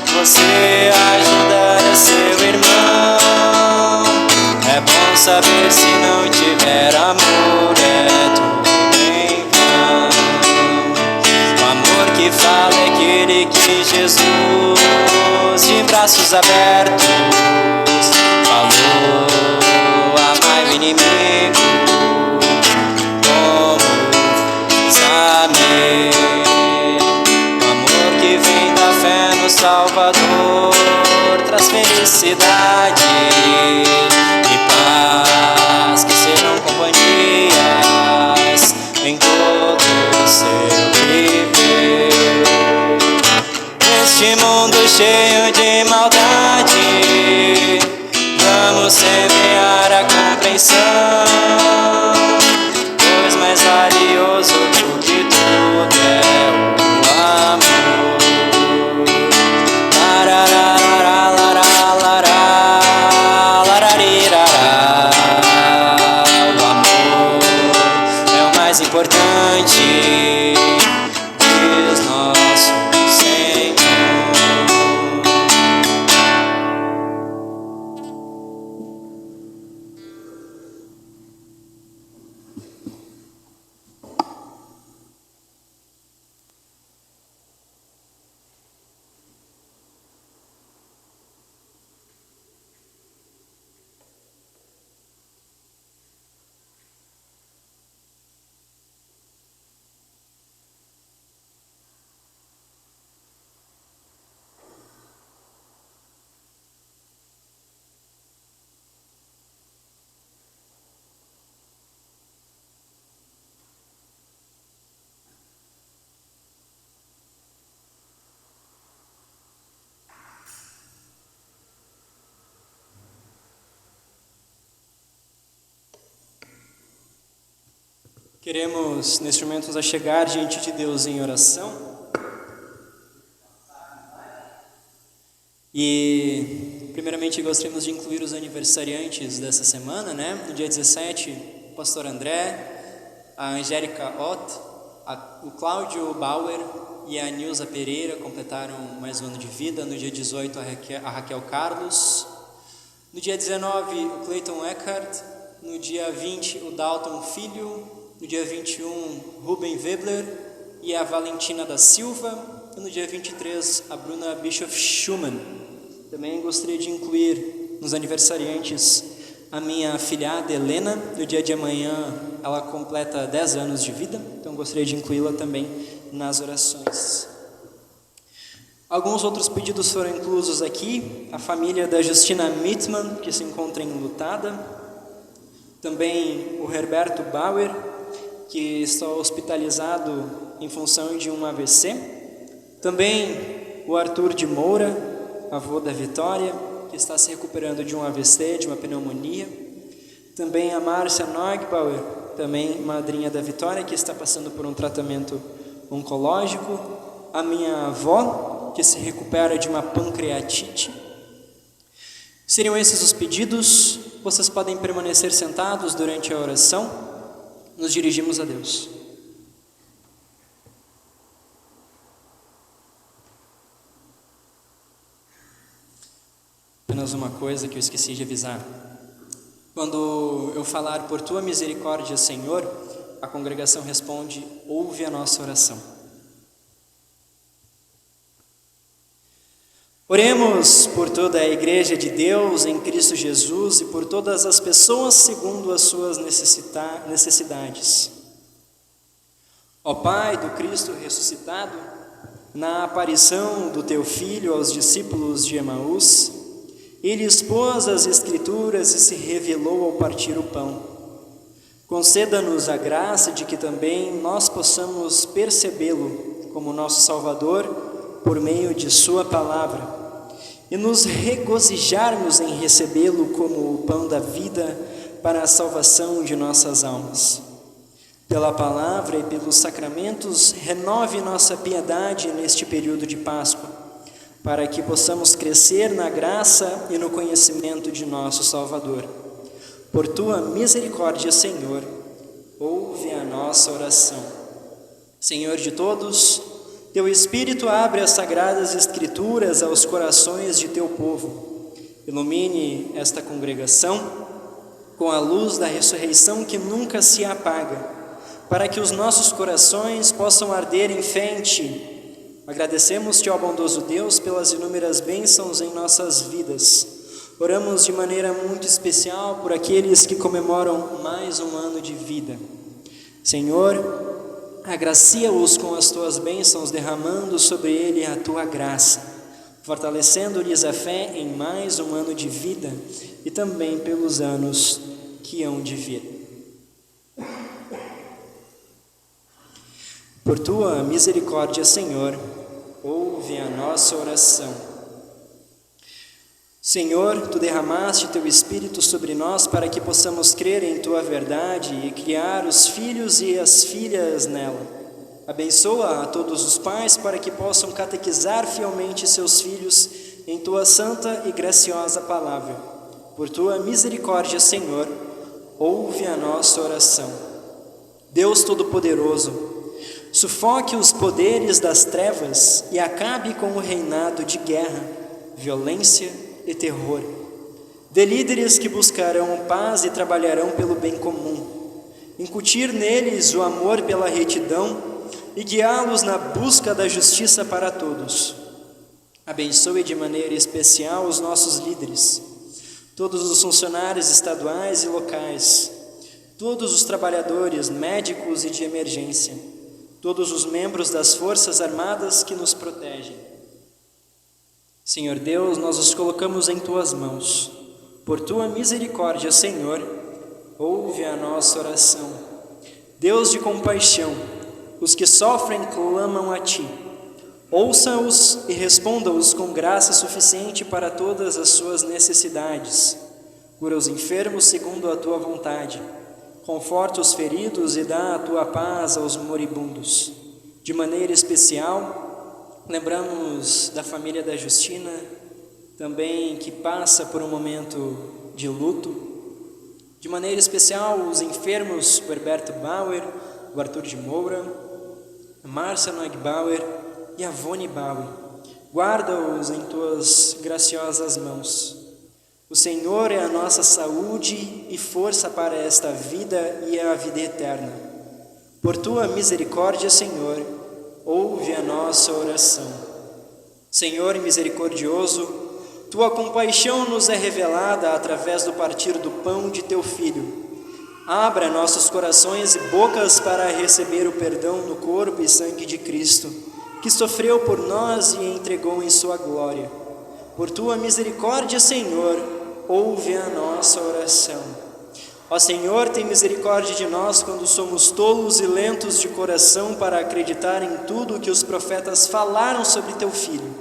você ajudar a seu irmão. É bom saber, se não tiver amor, é tudo em vão. O amor que fala é aquele que Jesus, de braços abertos, falou: amai-me inimigo, como saber o amor que vem da fé no Salvador traz felicidade e paz que serão companhias em todo o seu viver. Neste mundo cheio de maldade, vamos semear a compreensão, pois mais valioso do que tudo é o amor. O amor é o mais importante, diz nosso Senhor. Queremos, neste momento, nos achegar diante de Deus em oração. E, primeiramente, gostaríamos de incluir os aniversariantes dessa semana, né? No dia 17, o pastor André, a Angélica Ott, o Cláudio Bauer e a Nilza Pereira completaram mais um ano de vida. No dia 18, a Raquel Carlos. No dia 19, o Clayton Eckhart. No dia 20, o Dalton Filho. No dia 21, Ruben Webler e a Valentina da Silva. E no dia 23, a Bruna Bischoff Schumann. Também gostaria de incluir nos aniversariantes a minha afilhada Helena. No dia de amanhã, ela completa 10 anos de vida. Então, gostaria de incluí-la também nas orações. Alguns outros pedidos foram inclusos aqui. A família da Justina Mittmann, que se encontra enlutada. Também o Herberto Bauer, que está hospitalizado em função de um AVC. Também o Arthur de Moura, avô da Vitória, que está se recuperando de um AVC, de uma pneumonia. Também a Márcia Neugbauer, também madrinha da Vitória, que está passando por um tratamento oncológico. A minha avó, que se recupera de uma pancreatite. Seriam esses os pedidos. Vocês podem permanecer sentados durante a oração. Nos dirigimos a Deus. Apenas uma coisa que eu esqueci de avisar. Quando eu falar por tua misericórdia, Senhor, a congregação responde: ouve a nossa oração. Oremos por toda a Igreja de Deus em Cristo Jesus e por todas as pessoas segundo as suas necessidades. Ó Pai do Cristo ressuscitado, na aparição do Teu Filho aos discípulos de Emaús, Ele expôs as Escrituras e se revelou ao partir o pão. Conceda-nos a graça de que também nós possamos percebê-lo como nosso Salvador por meio de Sua palavra, e nos regozijarmos em recebê-lo como o pão da vida para a salvação de nossas almas. Pela palavra e pelos sacramentos, renove nossa piedade neste período de Páscoa, para que possamos crescer na graça e no conhecimento de nosso Salvador. Por tua misericórdia, Senhor, ouve a nossa oração. Senhor de todos, Teu Espírito abre as sagradas Escrituras aos corações de Teu povo. Ilumine esta congregação com a luz da ressurreição que nunca se apaga, para que os nossos corações possam arder em fé em Ti. Agradecemos-Te, ó bondoso Deus, pelas inúmeras bênçãos em nossas vidas. Oramos de maneira muito especial por aqueles que comemoram mais um ano de vida. Senhor, agracia-os com as tuas bênçãos, derramando sobre ele a tua graça, fortalecendo-lhes a fé em mais um ano de vida e também pelos anos que hão de vir. Por tua misericórdia, Senhor, ouve a nossa oração. Senhor, tu derramaste teu Espírito sobre nós para que possamos crer em tua verdade e criar os filhos e as filhas nela. Abençoa a todos os pais para que possam catequizar fielmente seus filhos em tua santa e graciosa palavra. Por tua misericórdia, Senhor, ouve a nossa oração. Deus Todo-Poderoso, sufoque os poderes das trevas e acabe com o reinado de guerra, violência e terror. Dê líderes que buscarão paz e trabalharão pelo bem comum. Incutir neles o amor pela retidão e guiá-los na busca da justiça para todos. Abençoe de maneira especial os nossos líderes, todos os funcionários estaduais e locais, todos os trabalhadores, médicos e de emergência, todos os membros das Forças Armadas que nos protegem. Senhor Deus, nós os colocamos em tuas mãos. Por tua misericórdia, Senhor, ouve a nossa oração. Deus de compaixão, os que sofrem clamam a ti. Ouça-os e responda-os com graça suficiente para todas as suas necessidades. Cura os enfermos segundo a tua vontade. Conforta os feridos e dá a tua paz aos moribundos. De maneira especial, lembramos da família da Justina, também que passa por um momento de luto. De maneira especial, os enfermos, o Herberto Bauer, o Arthur de Moura, a Márcia Neugbauer e a Vone Bauer. Guarda-os em tuas graciosas mãos. O Senhor é a nossa saúde e força para esta vida e a vida eterna. Por tua misericórdia, Senhor, ouve a nossa oração. Senhor misericordioso, tua compaixão nos é revelada através do partir do pão de teu Filho. Abra nossos corações e bocas para receber o perdão no corpo e sangue de Cristo, que sofreu por nós e entregou em sua glória. Por tua misericórdia, Senhor, ouve a nossa oração. Ó Senhor, tem misericórdia de nós quando somos tolos e lentos de coração para acreditar em tudo o que os profetas falaram sobre teu Filho.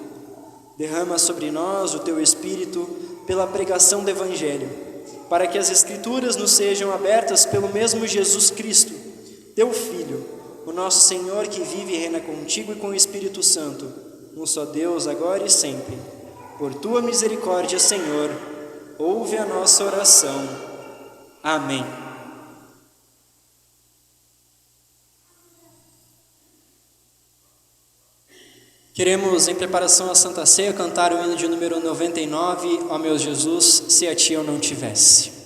Derrama sobre nós o teu Espírito pela pregação do Evangelho, para que as Escrituras nos sejam abertas pelo mesmo Jesus Cristo, teu Filho, o nosso Senhor, que vive e reina contigo e com o Espírito Santo, um só Deus, agora e sempre. Por tua misericórdia, Senhor, ouve a nossa oração. Amém. Queremos, em preparação à Santa Ceia, cantar o hino de número 99, Ó meu Jesus, se a ti eu não tivesse.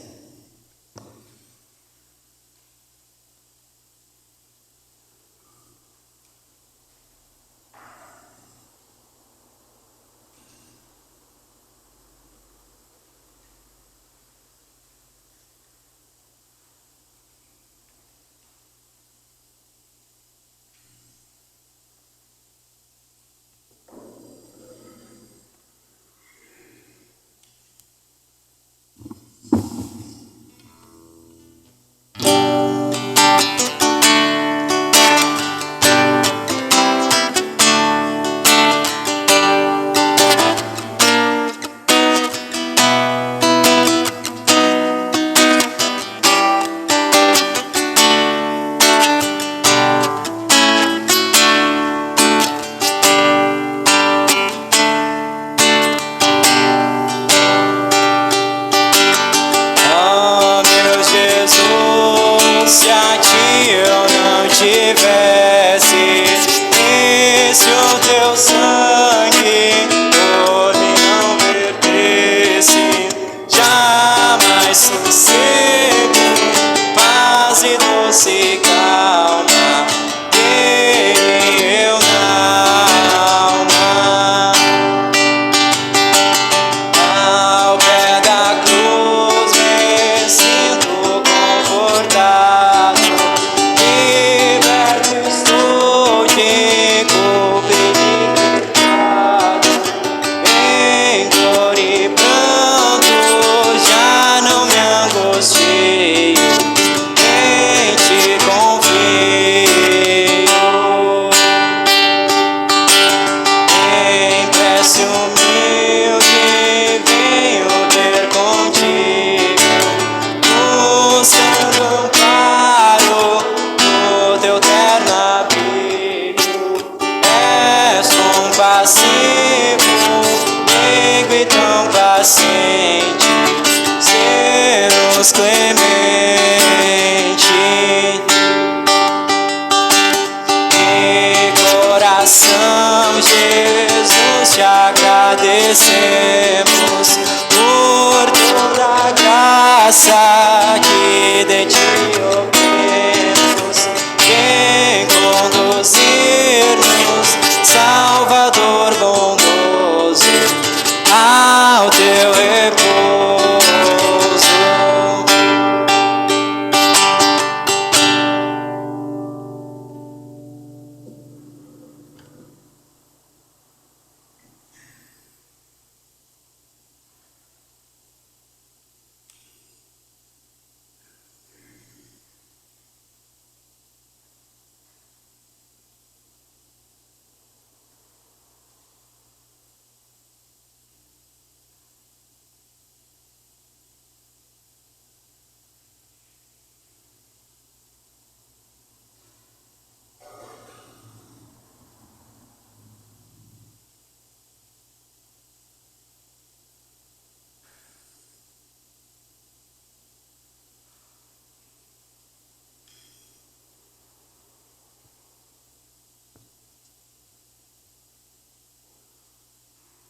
Ao pé De coração, Jesus, te agradecemos por toda a graça que de ti obtemos. Vem conduzir-nos, Salvador bondoso, ao teu repouso.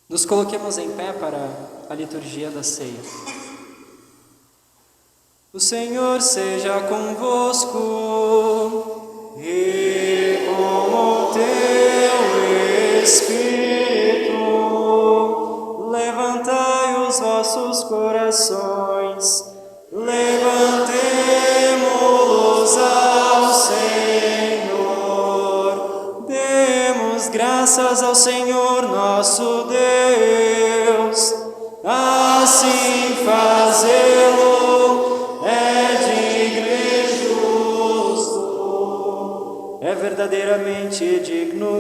Nos coloquemos em pé para a liturgia da ceia. O Senhor seja convosco e com o teu espírito. Levantai os vossos corações, levantemo-los ao Senhor. Demos graças ao Senhor nosso Deus. Assim fazê-lo é digno e justo. É verdadeiramente digno,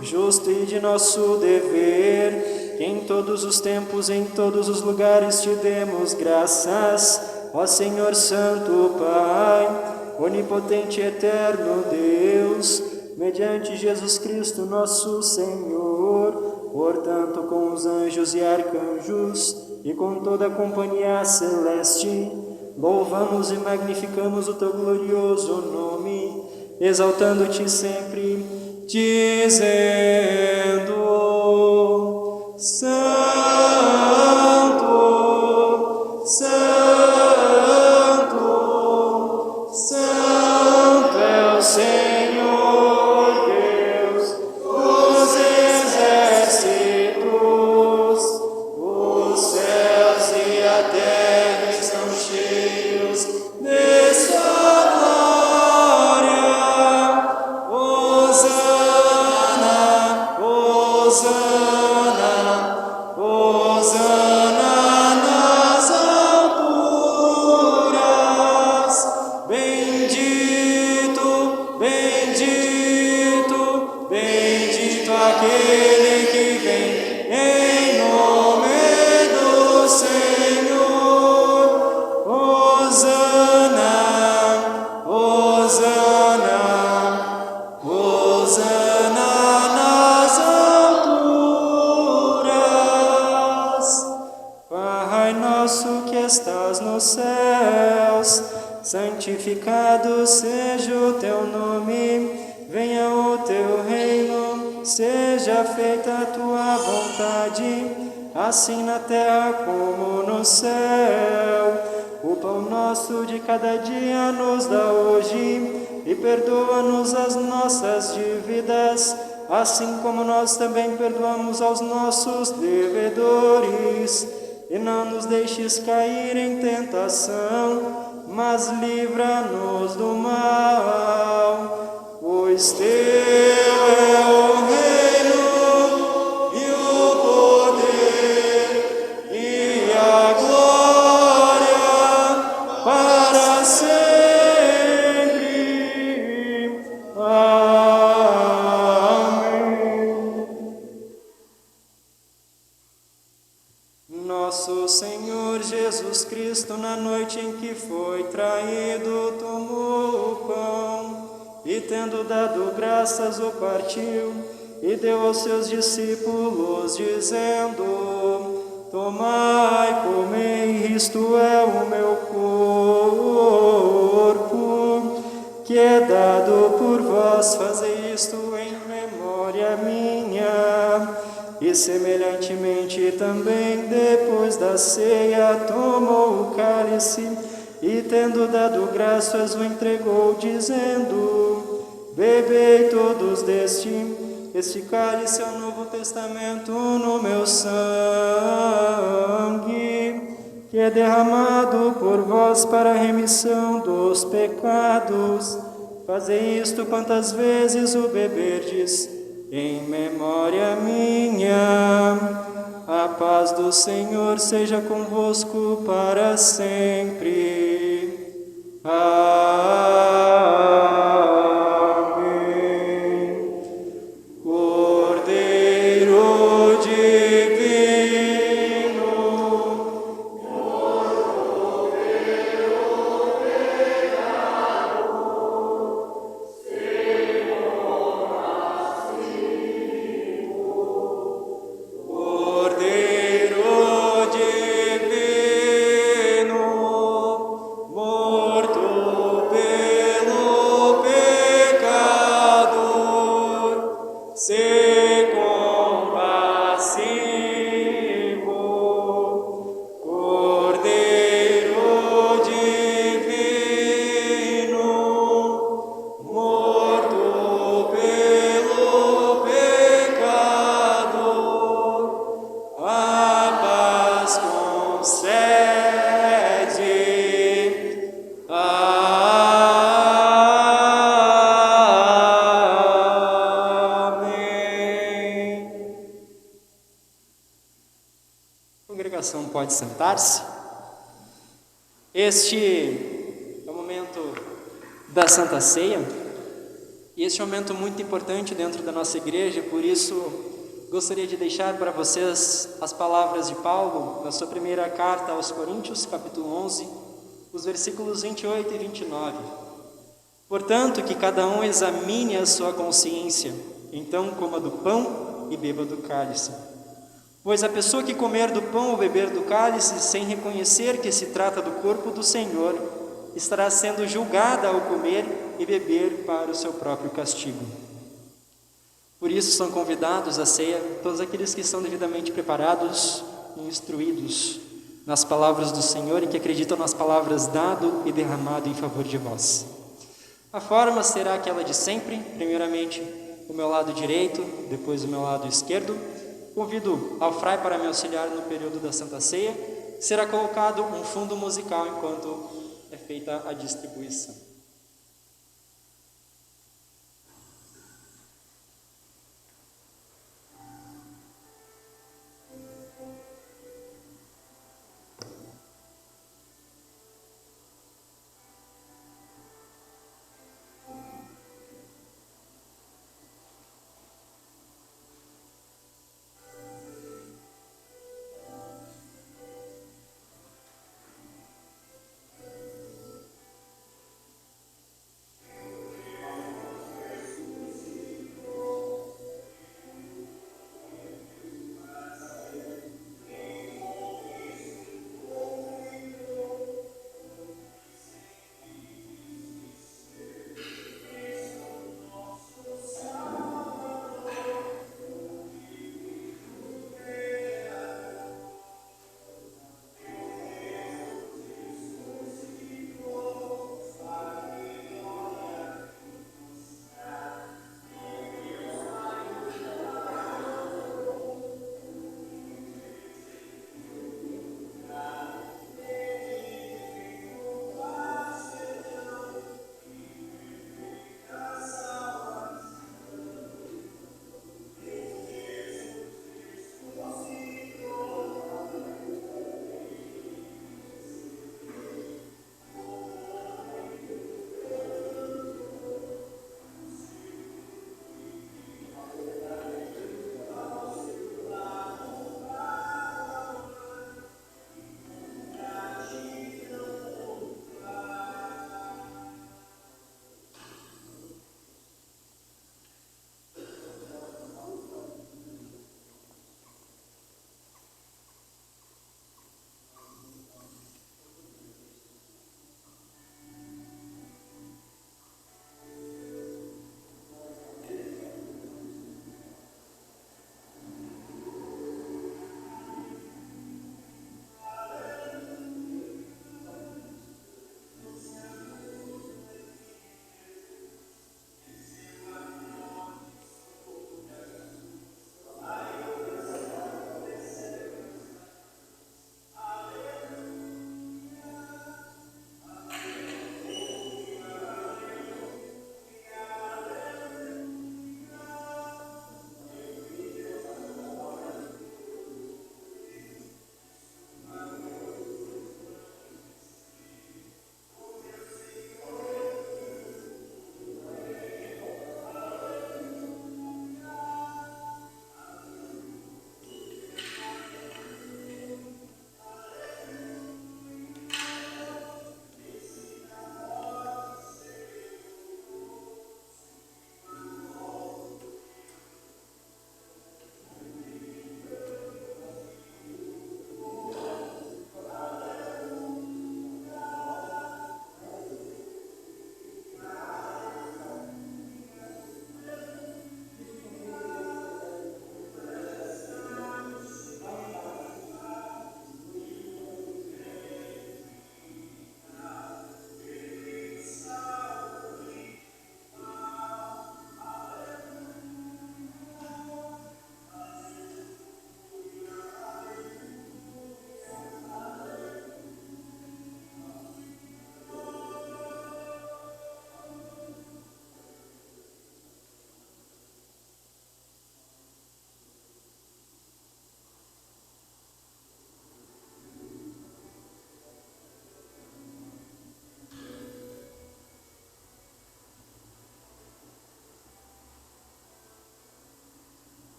justo e de nosso dever, que em todos os tempos, em todos os lugares te demos graças, ó Senhor Santo Pai, onipotente e eterno Deus, mediante Jesus Cristo nosso Senhor. Portanto, com os anjos e arcanjos e com toda a companhia celeste, louvamos e magnificamos o teu glorioso nome, exaltando-te sempre, dizendo: Santo, Santo, Santo é o Senhor Deus dos exércitos. Os céus e a terra estão cheios de sua glória. Hosana, Hosana, Hosana nas alturas. Bendito, bendito, bendito aquele que vem em nome do Senhor. Hosana, Hosana, Hosana nas alturas. Pai nosso que estás nos céus, santificado seja o teu nome. Venha o teu reino, seja feita a tua vontade, assim na terra como no céu. O pão nosso de cada dia nos dá hoje, e perdoa-nos as nossas dívidas, assim como nós também perdoamos aos nossos devedores. E não nos deixes cair em tentação, mas livra-nos do mal. Pois teu é o reino e o poder e a glória para sempre. Amém. Nosso Senhor Jesus Cristo, na noite em que foi traído, tomou o pão e, tendo dado graças, o partiu e deu aos seus discípulos, dizendo: Tomai, comei, isto é o meu corpo, que é dado por vós, fazei isto em memória minha. E semelhantemente também, depois da ceia, tomou o cálice, e tendo dado graças, o entregou, dizendo: bebei todos deste. Este cálice é o Novo Testamento no meu sangue, que é derramado por vós para a remissão dos pecados. Fazei isto quantas vezes o beberdes, em memória minha. A paz do Senhor seja convosco para sempre. Amém. Cordeiro divino, morto pelo pecado, Senhor nascido. Cordeiro divino, morto pelo pecador, se compassivo. Cordeiro divino, morto pelo pecador, a paz concede. Amém. A congregação pode sentar-se. Este é o momento da Santa Ceia, e este é um momento muito importante dentro da nossa igreja, por isso gostaria de deixar para vocês as palavras de Paulo, na sua primeira carta aos Coríntios, capítulo 11, os versículos 28 e 29. Portanto, que cada um examine a sua consciência, então coma do pão e beba do cálice. Pois a pessoa que comer do pão ou beber do cálice, sem reconhecer que se trata do corpo do Senhor, estará sendo julgada ao comer e beber para o seu próprio castigo. Por isso são convidados à ceia todos aqueles que estão devidamente preparados e instruídos nas palavras do Senhor e que acreditam nas palavras dado e derramado em favor de vós. A forma será aquela de sempre, primeiramente o meu lado direito, depois o meu lado esquerdo. Convido ao fray para me auxiliar no período da Santa Ceia. Será colocado um fundo musical enquanto é feita a distribuição.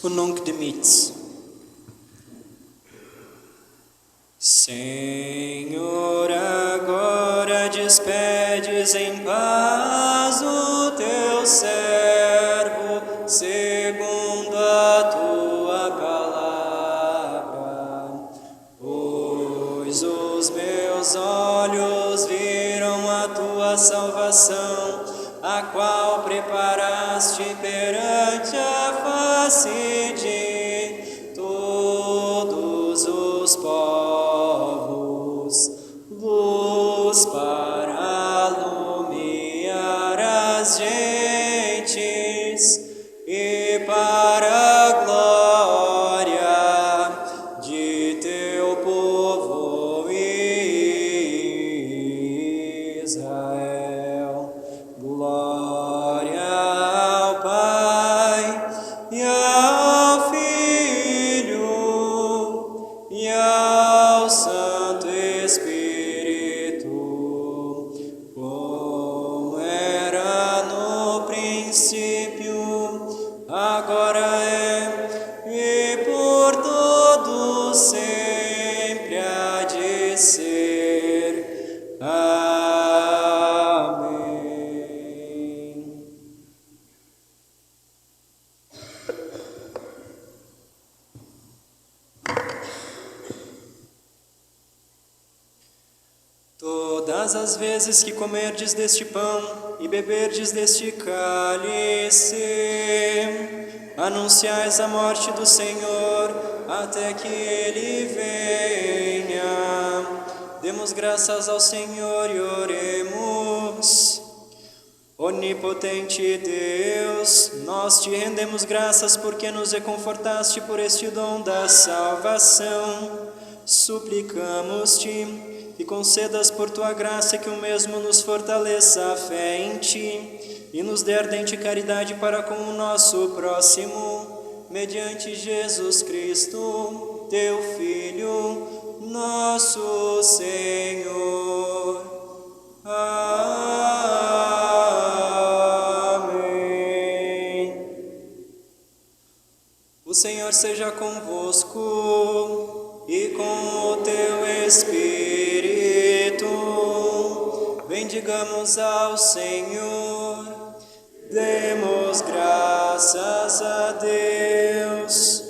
o Nunc Dimittis. Senhor, agora despedes em paz o teu servo, segundo a tua palavra. Pois os meus olhos viram a tua salvação, a qual preparaste perante a face de todos os povos, luz para alumiar as gentes e para a glória de teu povo Israel. Glória ao Pai e ao Filho e ao Santo Espírito, como era no princípio, agora é e por todo sempre há de ser. Amém. Todas as vezes que comerdes deste pão e beberdes deste cálice, anunciais a morte do Senhor até que Ele venha. Demos graças ao Senhor e oremos. Onipotente Deus, nós te rendemos graças porque nos reconfortaste por este dom da salvação. Suplicamos-te e concedas por tua graça que o mesmo nos fortaleça a fé em ti e nos dê ardente caridade para com o nosso próximo, mediante Jesus Cristo, teu Filho, nosso Senhor. Amém. O Senhor seja convosco e com o teu Espírito. Bendigamos ao Senhor, demos graças a Deus.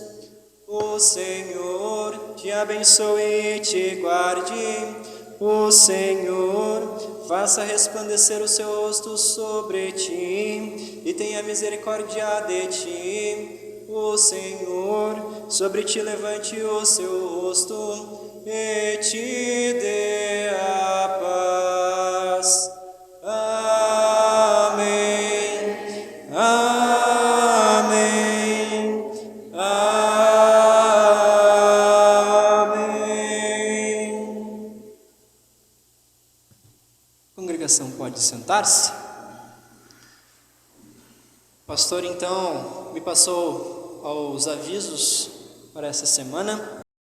O Senhor te abençoe e te guarde. O Senhor faça resplandecer o seu rosto sobre ti e tenha misericórdia de ti. O Senhor sobre ti levante o seu rosto e te dê a paz. Amém. Amém. Amém. A congregação pode sentar-se. O pastor então me passou os avisos para essa semana.